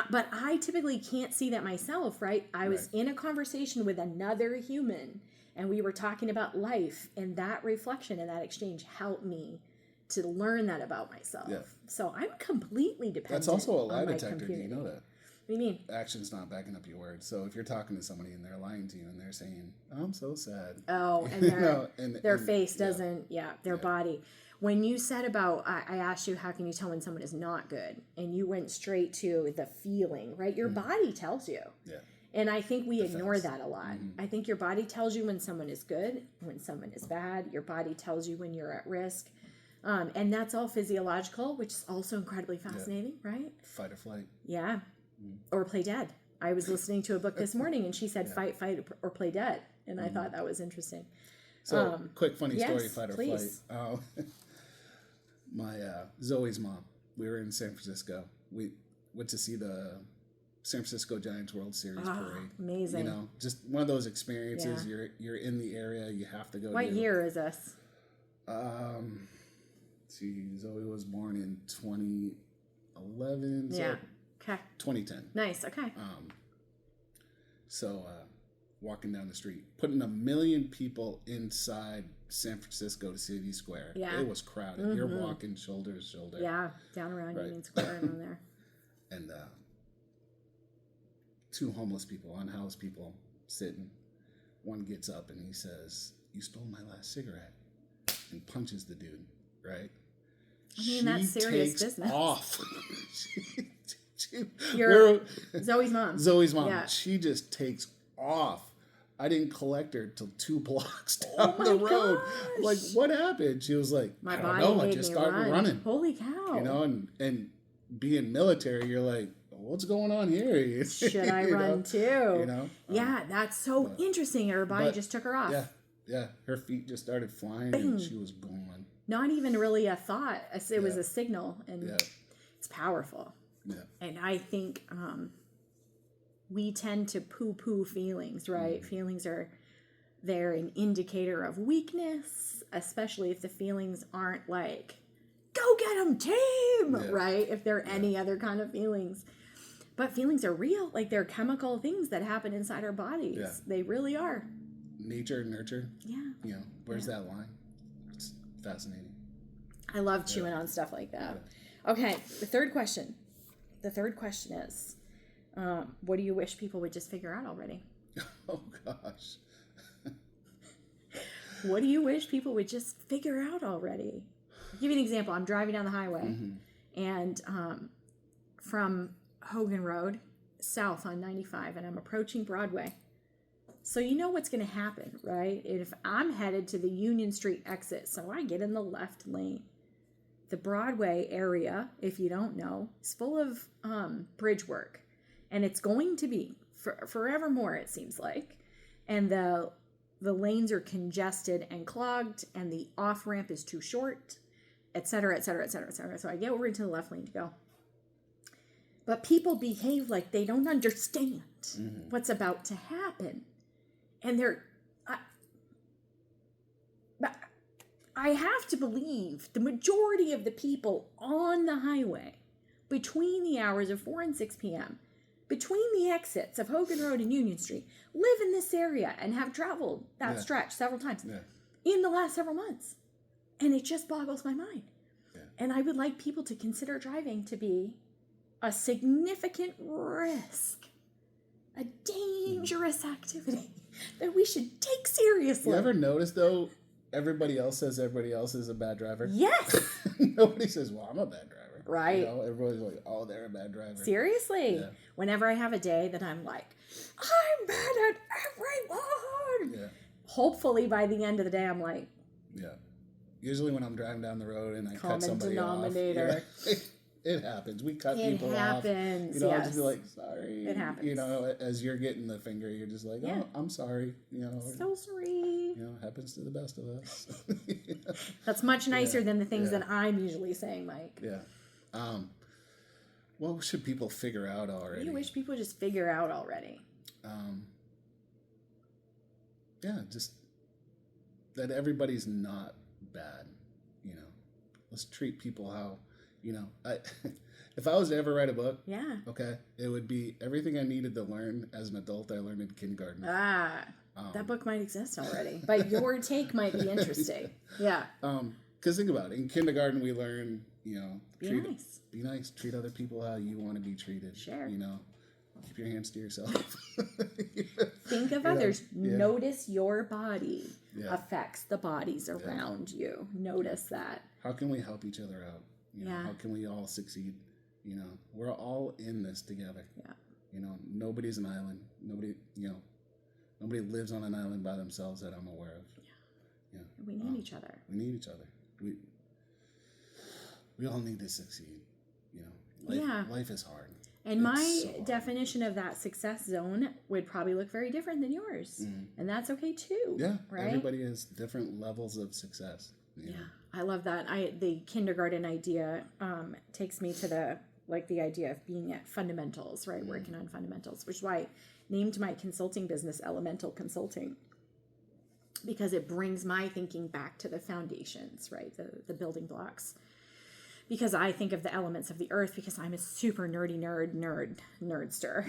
but I typically can't see that myself, right? I was in a conversation with another human and we were talking about life, and that reflection and that exchange helped me to learn that about myself. Yeah. So I'm completely dependent. That's also a lie detector. Do you know that? What do you mean? Action's not backing up your words. So if you're talking to somebody and they're lying to you and they're saying, "I'm so sad," and their face doesn't, their body. When you said about, I asked you, how can you tell when someone is not good? And you went straight to the feeling, right? Your body tells you. Yeah. And I think we ignore that a lot. I think your body tells you when someone is good, when someone is bad. Your body tells you when you're at risk. And that's all physiological, which is also incredibly fascinating, right? Fight or flight. Yeah. Or play dead. I was listening to a book this morning and she said fight, or play dead. And I thought that was interesting. So, quick funny story, yes, fight or please. flight. My Zoe's mom, we were in San Francisco. We went to see the San Francisco Giants World Series parade. Amazing. You know, just one of those experiences. You're in the area, you have to go. What year is this? Zoe was born in 2011. So Yeah. Okay. 2010. Nice. Okay. So walking down the street, putting 1 million people inside San Francisco to City Square. Yeah. It was crowded. You're walking shoulder to shoulder. Yeah. Down around Union Square and on there. And 2 homeless people, unhoused people, sitting. One gets up and he says, "You stole my last cigarette," and punches the dude. Right? I mean, that's serious takes business. Off. You're Zoe's mom. Zoe's mom. Yeah. She just takes off. I didn't collect her till 2 blocks down the road. Gosh. Like, what happened? She was like, My I body don't know. I made just me started run. running. Holy cow. You know, and being military, you're like, what's going on here? Should I run too? You know? Yeah, that's so interesting. Her body just took her off. Yeah. Her feet just started flying and she was gone. Not even really a thought. It was a signal, and it's powerful. Yeah. And I think we tend to poo-poo feelings, right? Feelings they're an indicator of weakness, especially if the feelings aren't like, go get them, team, right? If they're any other kind of feelings. But feelings are real. Like, they're chemical things that happen inside our bodies. Yeah. They really are. Nature and nurture. Yeah. You know, where's that line? It's fascinating. I love chewing on stuff like that. Yeah. Okay, the third question. The third question is, what do you wish people would just figure out already? Oh, gosh. What do you wish people would just figure out already? I'll give you an example. I'm driving down the highway, and from Hogan Road, south on 95, and I'm approaching Broadway. So you know what's going to happen, right? If I'm headed to the Union Street exit, so I get in the left lane. The Broadway area, if you don't know, is full of bridge work. And it's going to be forevermore, it seems like. And the lanes are congested and clogged, and the off-ramp is too short, et cetera, et cetera, et cetera, et cetera. So I get over into the left lane to go. But people behave like they don't understand what's about to happen. And I have to believe the majority of the people on the highway between the hours of 4 and 6 p.m., between the exits of Hogan Road and Union Street, live in this area and have traveled that stretch several times in the last several months. And it just boggles my mind. Yeah. And I would like people to consider driving to be a significant risk, a dangerous activity that we should take seriously. You ever notice, though, everybody else says everybody else is a bad driver? Yes. Nobody says, well, I'm a bad driver. Right. You know, everybody's like, oh, they're a bad driver. Seriously. Yeah. Whenever I have a day that I'm like, I'm bad at everyone. Yeah. Hopefully by the end of the day, I'm like. Yeah. Usually when I'm driving down the road and I cut somebody denominator. Off. It happens. We cut people off. It happens. You know, I'll just be like, sorry. It happens. You know, as you're getting the finger, you're just like, oh, I'm sorry. You know. So sorry. You know, it happens to the best of us. That's much nicer than the things that I'm usually saying, Mike. Yeah. What should people figure out already? What do you wish people would just figure out already? Yeah, just that everybody's not bad. You know, let's treat people how, you know, if I was to ever write a book, okay, it would be everything I needed to learn as an adult I learned in kindergarten. That book might exist already, but your take might be interesting. Yeah. Because think about it. In kindergarten, we learn, you know, be nice. Be nice. Treat other people how you want to be treated. Sure. You know, keep your hands to yourself. Think of others. Notice your body affects the bodies around you. Notice that. how can we help each other out? You know, Yeah. how can we all succeed? You know, we're all in this together. Yeah. You know, nobody's an island. Nobody lives on an island by themselves that I'm aware of. Yeah. We need each other. We need each other. We all need to succeed. You know, life is hard. And my definition of that success zone would probably look very different than yours. And that's okay too. Yeah. Right? Everybody has different levels of success. You know? I love that. The kindergarten idea takes me to the idea of being at fundamentals, right? Working on fundamentals, which is why I named my consulting business Elemental Consulting, because it brings my thinking back to the foundations, right? The building blocks. Because I think of the elements of the earth, because I'm a super nerdy nerdster.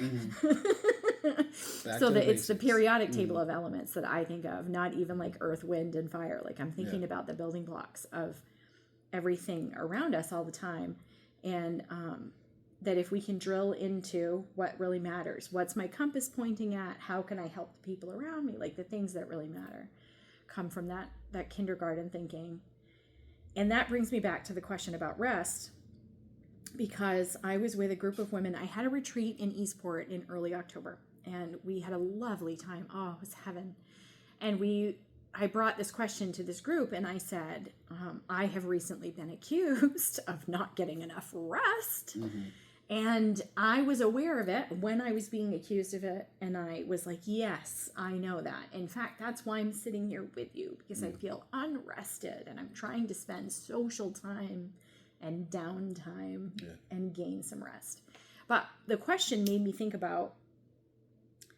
So that it's the periodic table of elements that I think of, not even like earth, wind, and fire. Like I'm thinking about the building blocks of everything around us all the time. And that if we can drill into what really matters, what's my compass pointing at, how can I help the people around me, like the things that really matter, come from that kindergarten thinking. And that brings me back to the question about rest, because I was with a group of women. I had a retreat in Eastport in early October, and we had a lovely time. Oh, it was heaven. And I brought this question to this group, and I said, I have recently been accused of not getting enough rest. And I was aware of it when I was being accused of it. And I was like, yes, I know that. In fact, that's why I'm sitting here with you, because I feel unrested and I'm trying to spend social time and downtime and gain some rest. But the question made me think about,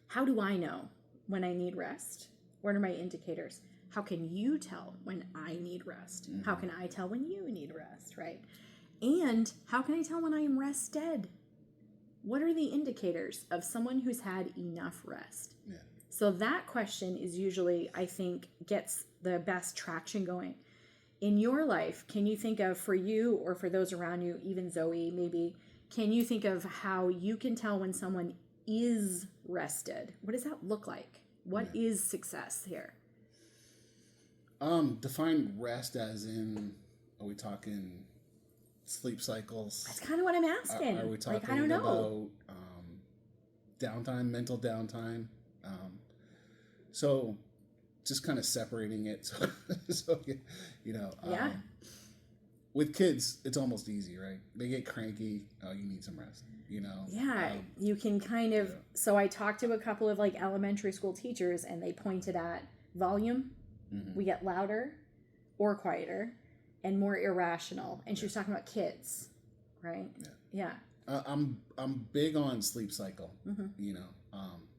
how do I know when I need rest? What are my indicators? How can you tell when I need rest? How can I tell when you need rest, right? And how can I tell when I am rested? What are the indicators of someone who's had enough rest? Yeah. So that question is usually, I think, gets the best traction going. In your life, can you think of, for you or for those around you, even Zoe, maybe, can you think of how you can tell when someone is rested? What does that look like? What is success here? Define rest as in, are we talking sleep cycles? That's kind of what I'm asking. Are we talking I don't know. about downtime, mental downtime? So just kind of separating it. So you know, with kids, it's almost easy, right? They get cranky. Oh, you need some rest, you know? Yeah, you can kind of, so I talked to a couple of like elementary school teachers, and they pointed at volume. We get louder or quieter and more irrational. And she was talking about kids, right? Yeah. I'm big on sleep cycle. You know,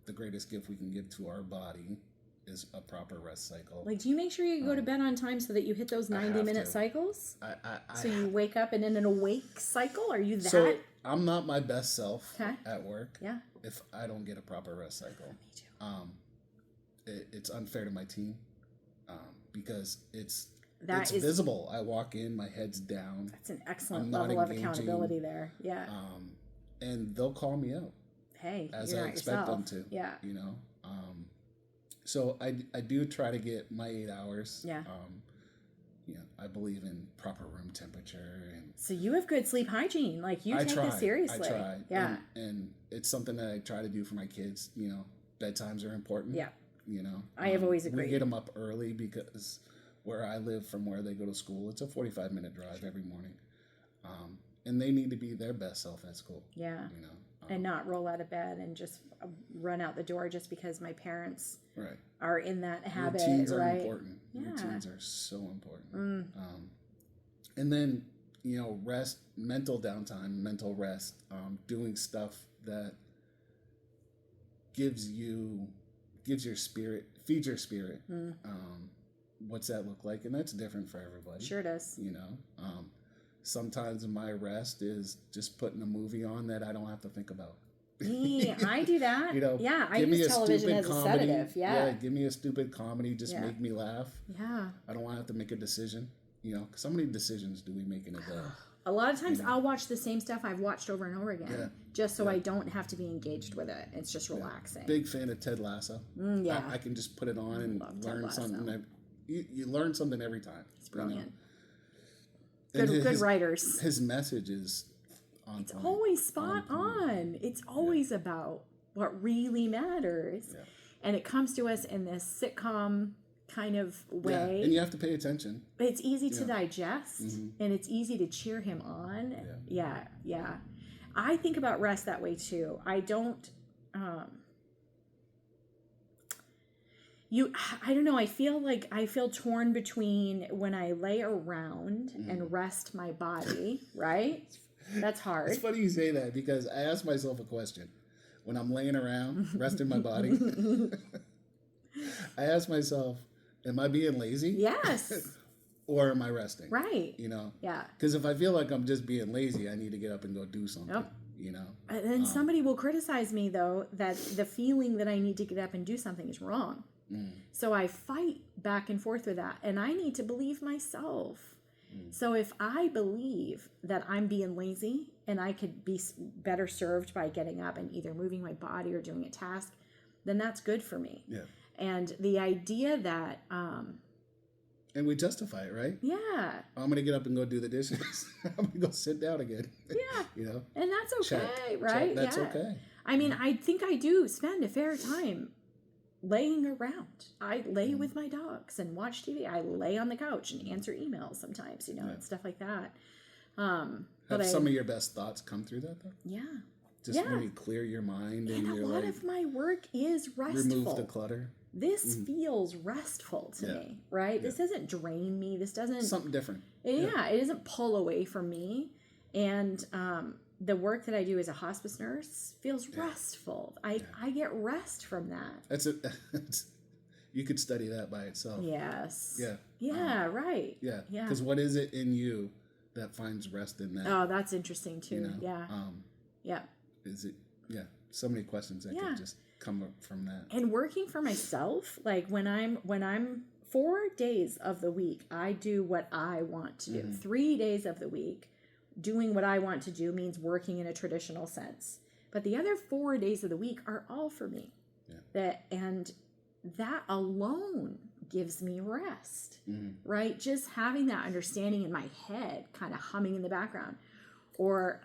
the greatest gift we can give to our body is a proper rest cycle. Like, do you make sure you go to bed on time so that you hit those 90-minute cycles? So you wake up and in an awake cycle? Are you that? So I'm not my best self at work if I don't get a proper rest cycle. Me too. It's unfair to my team because it's visible. I walk in, my head's down. That's an excellent level of accountability there. Yeah. And they'll call me out. Hey, as you're I not expect yourself. them to. Yeah. You know. So I do try to get my 8 hours. Yeah. You know, I believe in proper room temperature and. So you have good sleep hygiene. Like you take this seriously. I try. Yeah. And it's something that I try to do for my kids. You know, bedtimes are important. Yeah. You know, I have always agreed. We get them up early because where I live from where they go to school, it's a 45-minute drive every morning. And they need to be their best self at school. Yeah. You know, and not roll out of bed and just run out the door just because my parents are in that habit. Routines are important. Yeah. Routines are so important. And then, you know, rest, mental downtime, mental rest, doing stuff that feeds your spirit. What's that look like? And that's different for everybody. Sure does. You know, sometimes my rest is just putting a movie on that I don't have to think about. I do that. You know, yeah, I use television as a sedative. Yeah, give me a stupid comedy, just make me laugh. Yeah, I don't want to have to make a decision. You know, 'cause how many decisions do we make in a day? A lot of times I'll watch the same stuff I've watched over and over again, just so I don't have to be engaged with it. It's just relaxing. Big fan of Ted Lasso. I can just put it on and learn something. You learn something every time. It's brilliant. Good writers. His message is on It's point. always spot on. It's always about what really matters. Yeah. And it comes to us in this sitcom kind of way. Yeah. And you have to pay attention. It's easy to digest, and it's easy to cheer him on. Yeah. I think about rest that way too. I don't I don't know, I feel torn between when I lay around and rest my body, right? That's hard. It's funny you say that because I ask myself a question. When I'm laying around, resting my body, I ask myself, am I being lazy? Yes. Or am I resting? Right. You know? Yeah. Because if I feel like I'm just being lazy, I need to get up and go do something. Yep. You know? And then somebody will criticize me, though, that the feeling that I need to get up and do something is wrong. So I fight back and forth with that. And I need to believe myself. So if I believe that I'm being lazy and I could be better served by getting up and either moving my body or doing a task, then that's good for me. Yeah. And the idea that... and we justify it, right? Yeah. I'm going to get up and go do the dishes. I'm going to go sit down again. Yeah. You know? And that's okay, Check. right? That's okay. I mean, I think I do spend a fair time laying around. I lay with my dogs and watch TV. I lay on the couch and answer emails sometimes, and stuff like that. Have some of your best thoughts come through that, though? Yeah. Just when you clear your mind and a you're lot of my work is restful. remove the clutter. This feels restful to me, right? This doesn't drain me. This doesn't... Something different. It doesn't pull away from me. And the work that I do as a hospice nurse feels restful. I get rest from that. You could study that by itself. Yes. Yeah. Yeah, right. Yeah. Yeah. Because what is it in you that finds rest in that? Oh, that's interesting too. You know? Yeah. Yeah. Is it? Yeah. So many questions that could just come up from that. And working for myself, like when I'm 4 days of the week, I do what I want to do. 3 days of the week, doing what I want to do means working in a traditional sense. But the other 4 days of the week are all for me. Yeah. That alone gives me rest, right? Just having that understanding in my head, kind of humming in the background, or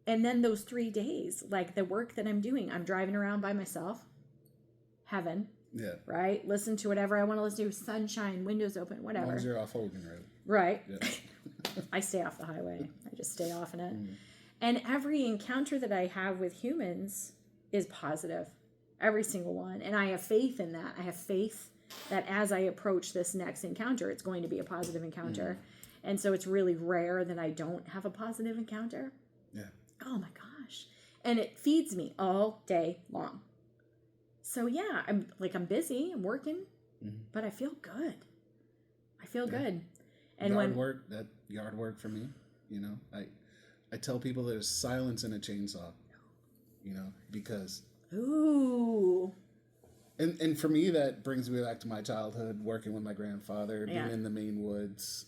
and then those 3 days, like the work that I'm doing, I'm driving around by myself, heaven, right? Listen to whatever I want to listen to, sunshine, windows open, whatever. As long as you're off Hogan Road. Right. Yeah. I stay off the highway. I just stay off in it. And every encounter that I have with humans is positive. Every single one. And I have faith in that. I have faith that as I approach this next encounter, it's going to be a positive encounter. And so it's really rare that I don't have a positive encounter. Yeah. Oh my gosh. And it feeds me all day long. So yeah, I'm busy, I'm working, but I feel good. I feel good. And yard work for me, I tell people there's silence in a chainsaw, because ooh. And for me, that brings me back to my childhood, working with my grandfather, being in the Maine woods.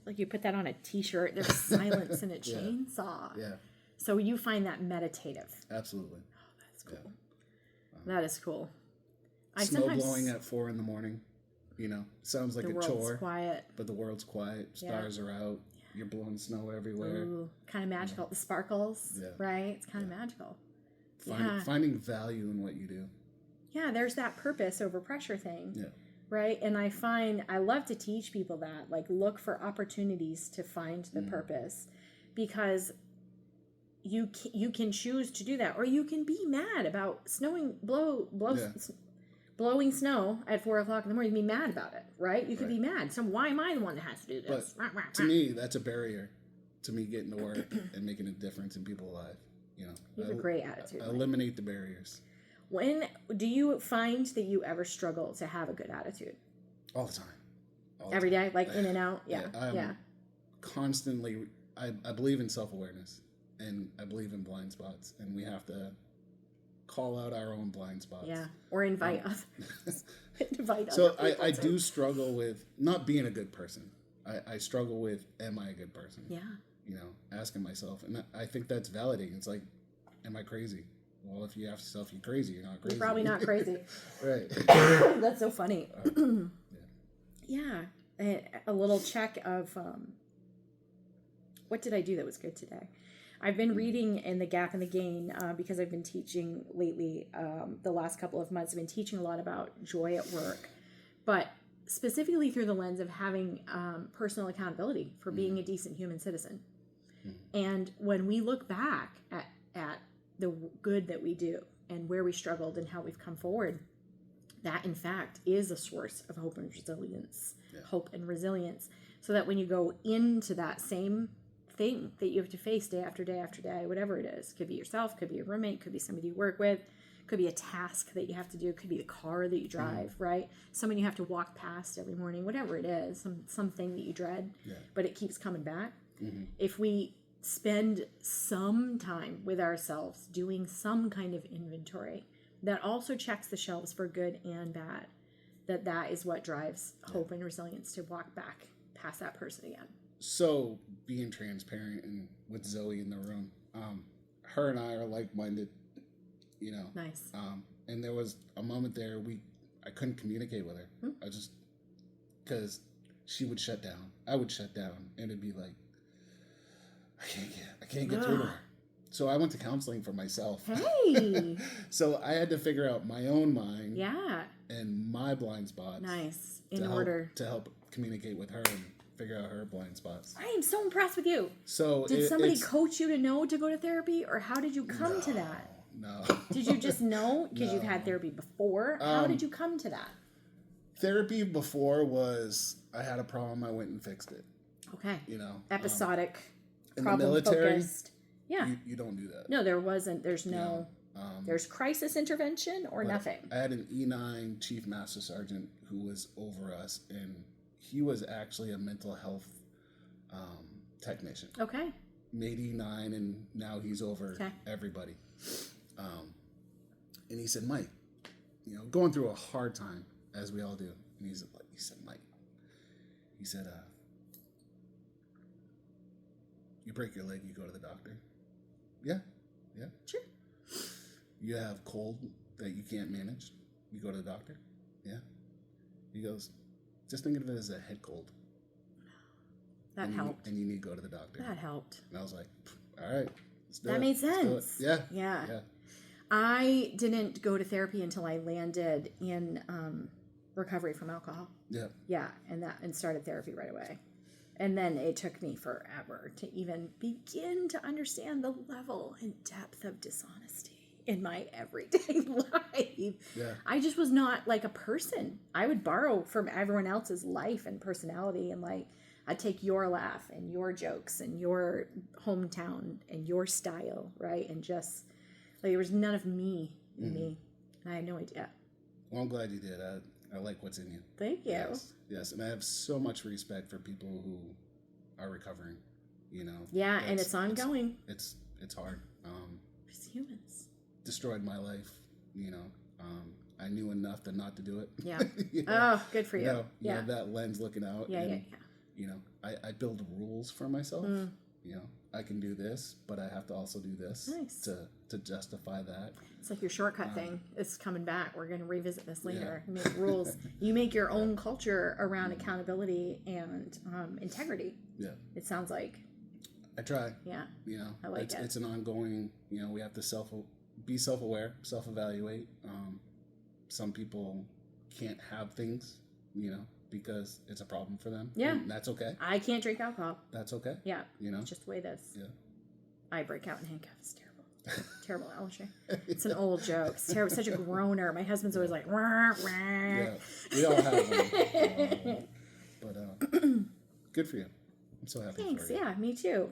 Like you put that on a t-shirt, there's silence in a chainsaw. Yeah. So you find that meditative. Absolutely. Oh, that's cool. That is cool. Snow blowing at 4 a.m, sounds like a chore. The world's quiet. But the world's quiet. Stars are out. You're blowing snow everywhere. Ooh, kind of magical. The sparkles, right? It's kind of magical. Finding value in what you do. Yeah, there's that purpose over pressure thing. Yeah. Right? And I love to teach people that, like, look for opportunities to find the purpose, because you can choose to do that, or you can be mad about blowing snow at 4 o'clock in the morning. You can be mad about it, right? You could be mad. So why am I the one that has to do this? But to me, that's a barrier to me getting to work and making a difference in people's lives. You have a great attitude. Eliminate the barriers. When do you find that you ever struggle to have a good attitude? All the time. Every day, like in and out? Yeah. Constantly, I believe in self-awareness, and I believe in blind spots, and we have to call out our own blind spots. Yeah, or invite others. So I do struggle with not being a good person. I struggle with, am I a good person? Yeah. Asking myself. And I think that's validating. It's like, am I crazy? Well, if you ask yourself you're crazy, you're not crazy. You're probably not crazy. Right. That's so funny. Yeah. A little check of what did I do that was good today? I've been reading in The Gap and the Gain because I've been teaching lately. The last couple of months, I've been teaching a lot about joy at work, but specifically through the lens of having personal accountability for being a decent human citizen. And when we look back at the good that we do and where we struggled and how we've come forward, that in fact is a source of hope and resilience. So that when you go into that same thing that you have to face day after day after day, whatever it is, could be yourself, could be a roommate, could be somebody you work with, could be a task that you have to do, could be the car that you drive, right? Someone you have to walk past every morning, whatever it is, something that you dread, but it keeps coming back. If we spend some time with ourselves doing some kind of inventory that also checks the shelves for good and bad, that is what drives hope and resilience to walk back past that person again. So being transparent and with Zoe in the room, her and I are like-minded, you know. Nice. And there was a moment there I couldn't communicate with her. I just, because she would shut down, I would shut down, and it'd be like, I can't get through to her. So I went to counseling for myself. Hey. So I had to figure out my own mind. Yeah. And my blind spots. Nice. To help communicate with her and figure out her blind spots. I am so impressed with you. So did somebody coach you to know to go to therapy, or how did you come to that? No. Did you just know because you've had therapy before? How did you come to that? Therapy before was I had a problem, I went and fixed it. Okay. You know. Episodic. In the military. Focused. Yeah. You don't do that. No, there wasn't. There's no. There's crisis intervention or nothing. I had an E9 Chief Master Sergeant who was over us, and he was actually a mental health technician. Okay. Made E9, and now he's over everybody. And he said, Mike, you know, going through a hard time, as we all do. And he said, Mike, he said, you break your leg, you go to the doctor. Yeah. Sure. You have cold that you can't manage, you go to the doctor. Yeah. He goes, just think of it as a head cold. That helped. And you need to go to the doctor. That helped. And I was like, all right. That made sense. Yeah. I didn't go to therapy until I landed in recovery from alcohol. Yeah. Yeah, and started therapy right away. And then it took me forever to even begin to understand the level and depth of dishonesty in my everyday life. Yeah. I just was not like a person. I would borrow from everyone else's life and personality, and like I'd take your laugh and your jokes and your hometown and your style, right? And just like there was none of me in me. And I had no idea. Well, I'm glad you did. I like what's in you. Thank you. Yes. And I have so much respect for people who are recovering, you know. Yeah, and it's ongoing. It's hard. Just humans. Destroyed my life, you know. I knew enough to not to do it. Yeah. You know? Oh, good for you. You have that lens looking out. Yeah. You know, I build rules for myself. You know, I can do this, but I have to also do this to justify that. It's like your shortcut thing. It's coming back. We're going to revisit this later. You make rules. You make your own culture around accountability and integrity. Yeah. It sounds like. I try. Yeah. You know, I like it. It's an ongoing, you know, we have to be self-aware, self-evaluate. Some people can't have things, you know, because it's a problem for them. Yeah. And that's okay. I can't drink alcohol. That's okay. Yeah. You know? It's just the way it is. Yeah. I break out in handcuffs. Terrible. Terrible, Alistair. It's an old joke. It's terrible. Such a groaner. My husband's always like, wah, wah. Yeah. We all have one. But good for you. I'm so happy Thanks. for you. Yeah, me too.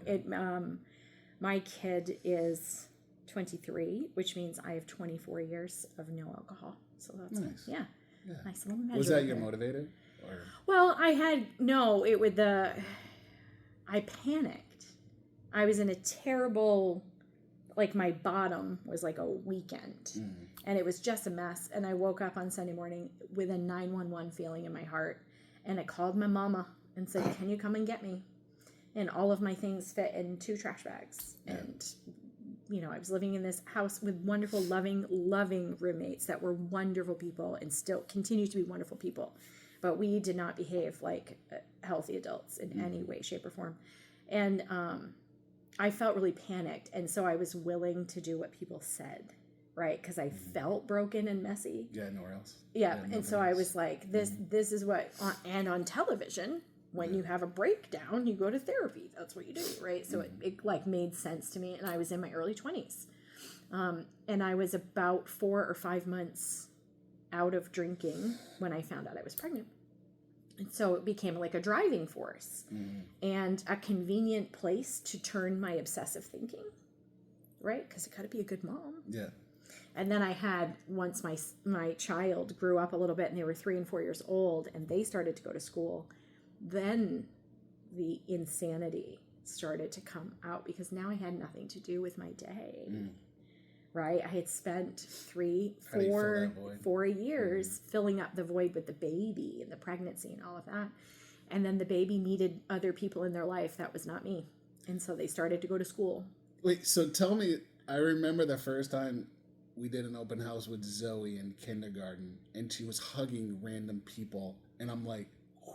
My kid is 23, which means I have 24 years of no alcohol. So that's nice. Yeah. Nice little measure. Was that your motivator? Or? Well, I panicked. I was in a terrible, like my bottom was like a weekend and it was just a mess. And I woke up on Sunday morning with a 911 feeling in my heart. And I called my mama and said, can you come and get me? And all of my things fit in 2 trash bags. Yeah. And, you know, I was living in this house with wonderful, loving roommates that were wonderful people and still continue to be wonderful people. But we did not behave like healthy adults in any way, shape, or form. And I felt really panicked. And so I was willing to do what people said, right? Because I felt broken and messy. Yeah, nowhere else. Yeah. And so I was like, this is what, and on television, when you have a breakdown, you go to therapy. That's what you do, right? So it like made sense to me. And I was in my early 20s. And I was about 4 or 5 months out of drinking when I found out I was pregnant. And so it became like a driving force and a convenient place to turn my obsessive thinking, right? Because I got to be a good mom. Yeah. And then I had, once my child grew up a little bit and they were 3 and 4 years old and they started to go to school, then the insanity started to come out because now I had nothing to do with my day. Right? I had spent 4 years filling up the void with the baby and the pregnancy and all of that. And then the baby needed other people in their life. That was not me. And so they started to go to school. Wait, so tell me, I remember the first time we did an open house with Zoe in kindergarten and she was hugging random people. And I'm like,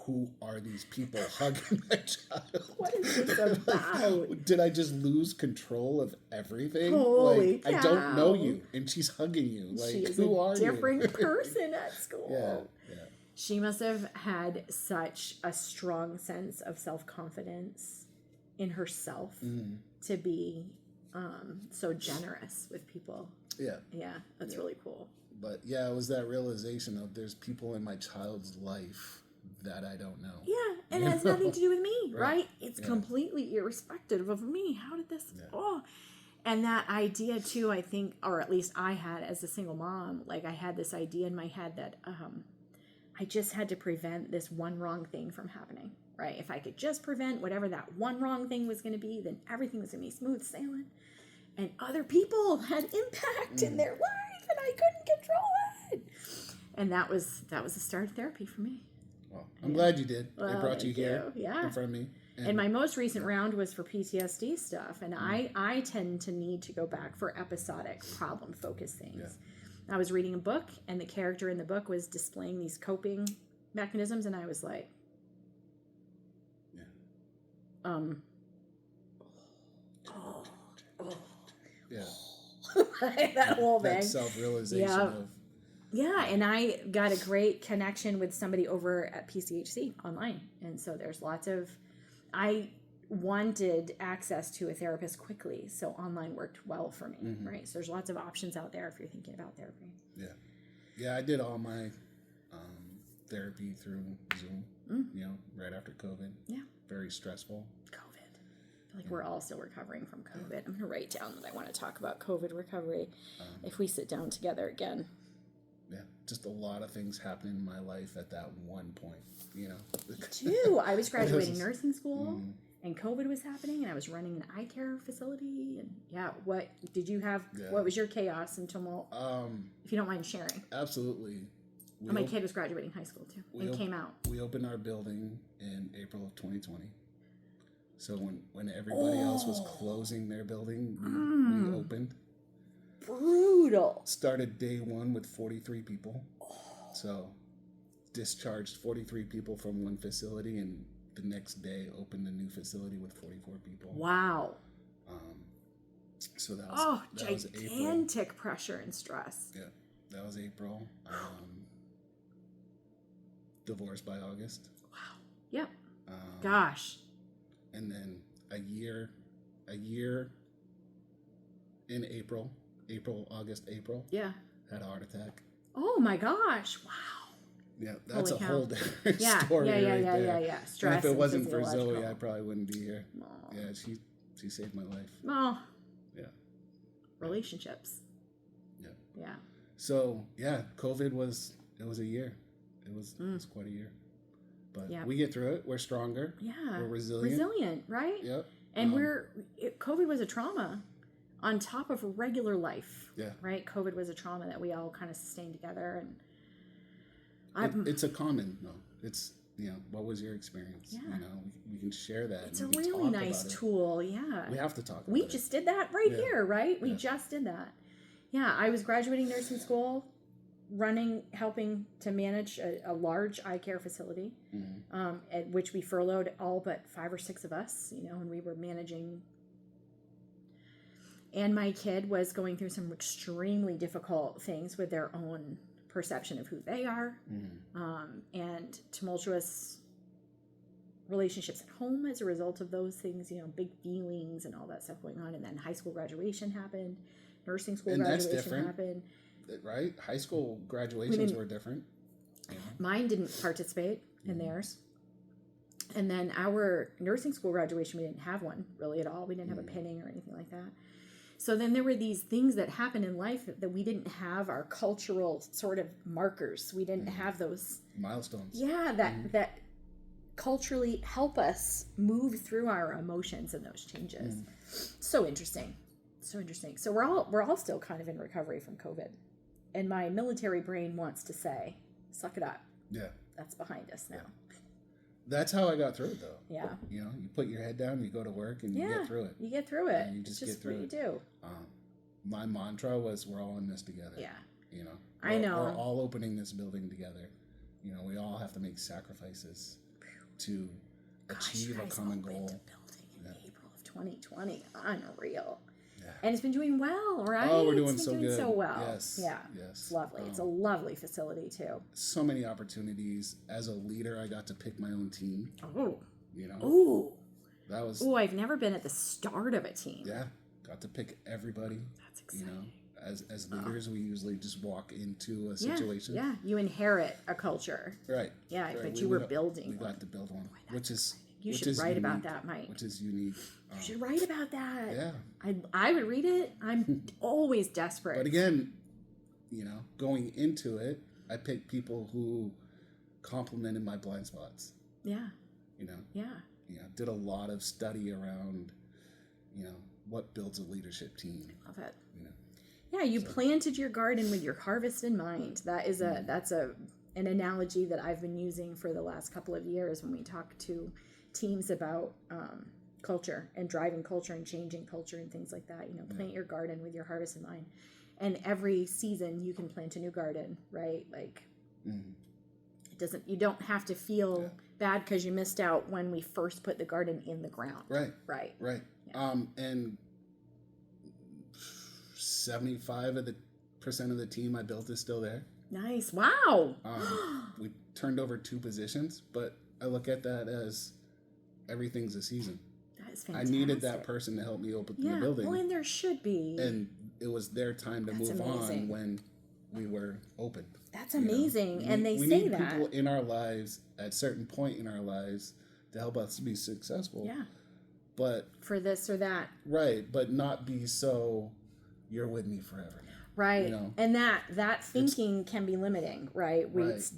who are these people hugging my child? What is this about? Did I just lose control of everything? Holy like, cow. I don't know you, and she's hugging you. Like, she is who a are different you? person at school. Yeah. She must have had such a strong sense of self-confidence in herself to be so generous with people. Yeah. Yeah, that's really cool. But yeah, it was that realization of there's people in my child's life that I don't know. Yeah, and it has nothing to do with me, right? It's Yeah. completely irrespective of me. How did this... Oh, and that idea too, I think, or at least I had as a single mom, like I had this idea in my head that I just had to prevent this one wrong thing from happening, right? If I could just prevent whatever that one wrong thing was going to be, then everything was going to be smooth sailing. And other people had impact in their life, and I couldn't control it. And that was the start of therapy for me. Well, I'm glad you did. Well, They brought you here in front of me. And my most recent round was for PTSD stuff. And I tend to need to go back for episodic problem-focused things. Yeah. I was reading a book, and the character in the book was displaying these coping mechanisms, and I was like, that whole thing. That self-realization of... Yeah, and I got a great connection with somebody over at PCHC online. And so there's lots of... I wanted access to a therapist quickly, so online worked well for me, right? So there's lots of options out there if you're thinking about therapy. Yeah. Yeah, I did all my therapy through Zoom, right after COVID. Yeah. Very stressful. COVID. I feel like we're all still recovering from COVID. I'm going to write down that I want to talk about COVID recovery if we sit down together again. Yeah, just a lot of things happened in my life at that one point, Me too. I was graduating nursing school, and COVID was happening, and I was running an eye care facility. And what did you have? Yeah. What was your chaos and tumult? If you don't mind sharing. Absolutely. My kid was graduating high school too, and came out. We opened our building in April of 2020. So when everybody else was closing their building, we opened. Brutal. Started day one with 43 people. So discharged 43 people from one facility, and the next day opened a new facility with 44 people. Wow. So that was gigantic April. Pressure and stress. Yeah, that was April. Divorced by August. Wow. Yep. Gosh. And then a year in April, August, April. Yeah. Had a heart attack. Oh my gosh! Wow. Yeah, that's a whole different story. Yeah. Stress. And if it wasn't for Zoe, I probably wouldn't be here. Aww. Yeah, she saved my life. Oh. Yeah. Relationships. Yeah. Yeah. So COVID was a year. It was quite a year. But we get through it. We're stronger. Yeah. We're resilient. Resilient, right? Yep. And COVID was a trauma on top of regular life. Yeah. Right? COVID was a trauma that we all kind of sustained together. And it's a common, it's, what was your experience? Yeah. We can share that. It's a really nice tool. Yeah. We have to talk about it. We just did that here, right? We just did that. Yeah. I was graduating nursing school. helping to manage a large eye care facility, Mm-hmm. at which we furloughed all but 5 or 6 of us, and we were managing. And my kid was going through some extremely difficult things with their own perception of who they are, and tumultuous relationships at home as a result of those things, big feelings and all that stuff going on. And then high school graduation happened, nursing school graduation happened. Right? High school graduations were different. Yeah. Mine didn't participate in theirs. And then our nursing school graduation, we didn't have one really at all. We didn't have a pinning or anything like that. So then there were these things that happened in life that we didn't have our cultural sort of markers. We didn't have those milestones. Yeah, that culturally help us move through our emotions and those changes. So interesting. So we're all still kind of in recovery from COVID. And my military brain wants to say, suck it up. Yeah. That's behind us now. That's how I got through it, though. Yeah. You put your head down, you go to work, and you get through it. You get through it. And you just get through what it. You do. My mantra was, we're all in this together. Yeah. I know. We're all opening this building together. We all have to make sacrifices to achieve a common goal. Opened a building in April of 2020. Unreal. Yeah. And it's been doing well, right? Oh, we're doing it's so been doing good. so well. Yes. Yeah. Yes. It's lovely. It's a lovely facility too. So many opportunities. As a leader, I got to pick my own team. Oh. Ooh. That was. Ooh, I've never been at the start of a team. Yeah. Got to pick everybody. That's exciting. As leaders, we usually just walk into a situation. Yeah. You inherit a culture. Right. Yeah, right. but you were building We got to build one, which is. You should write about that, Mike. Which is unique. You should write about that. Yeah. I would read it. I'm always desperate. But again, going into it, I picked people who complimented my blind spots. Yeah. Yeah. Did a lot of study around, what builds a leadership team. Love it. Yeah, you planted your garden with your harvest in mind. That is an analogy that I've been using for the last couple of years when we talk to teams about culture and driving culture and changing culture and things like that. Plant your garden with your harvest in mind. And every season you can plant a new garden, right? Like you don't have to feel bad because you missed out when we first put the garden in the ground. Right. Yeah. And 75% of the team I built is still there. Nice. Wow. We turned over 2 positions, but I look at that as everything's a season. That is fantastic. I needed that person to help me open the building. Well, and there should be. And it was their time to move on when we were open. That's amazing. And we say need that. people in our lives at a certain point in our lives to help us be successful. Yeah. But for this or that. Right. But not be so you're with me forever. Right. And that thinking can be limiting, right?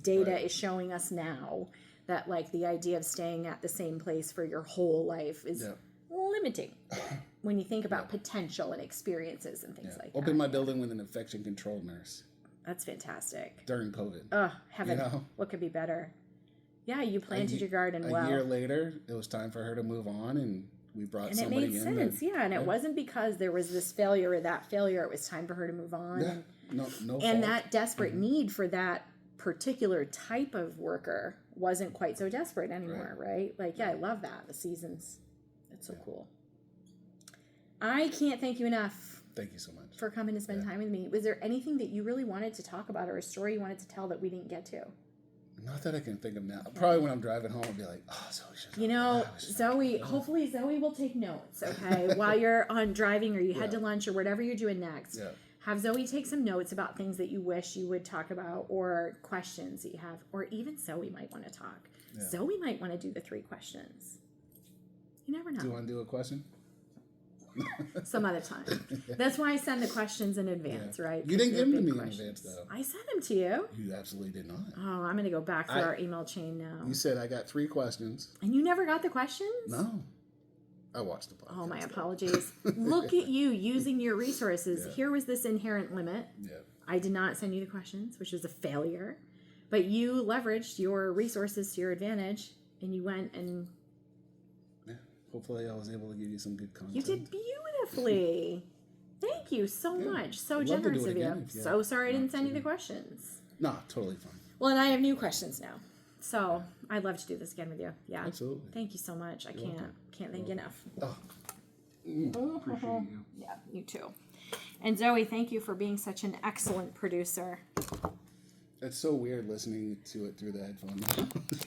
Data is showing us now that like the idea of staying at the same place for your whole life is limiting when you think about potential and experiences and things like that. Opened my building with an infection control nurse. That's fantastic. During COVID. Oh, heaven. What could be better? Yeah, you planted your garden well. A year later, it was time for her to move on, and we brought somebody in. And it made sense, and it wasn't because there was this failure or that failure. It was time for her to move on. Yeah, no and fault. that desperate need for that particular type of worker wasn't quite so desperate anymore, right? Like, I love that. The seasons. That's so cool. I can't thank you enough. Thank you so much. For coming to spend time with me. Was there anything that you really wanted to talk about or a story you wanted to tell that we didn't get to? Not that I can think of now. Probably when I'm driving home, I'll be like, oh, Zoe should Zoe, hopefully Zoe will take notes, okay? While you're on driving or you head to lunch or whatever you're doing next. Yeah. Have Zoe take some notes about things that you wish you would talk about or questions that you have. Or even Zoe might want to talk. Yeah. Zoe might want to do the 3 questions. You never know. Do you want to do a question? Some other time. That's why I send the questions in advance, right? You didn't give them to me in advance, though. I sent them to you. You absolutely did not. Oh, I'm going to go back through our email chain now. You said I got 3 questions. And you never got the questions? No. I watched the podcast. Oh, my apologies. Look at you using your resources. Yeah. Here was this inherent limit. Yeah. I did not send you the questions, which was a failure. But you leveraged your resources to your advantage, and you went and... Yeah. Hopefully I was able to give you some good content. You did beautifully. Thank you so much. So I'd love to generous do it of you. again if you So sorry I didn't want send you to. the questions. No, totally fine. Well, and I have new questions now. So I'd love to do this again with you. Yeah. Absolutely. Thank you so much. I can't thank you enough. Oh, appreciate you. Yeah, you too. And Zoe, thank you for being such an excellent producer. It's so weird listening to it through the headphones.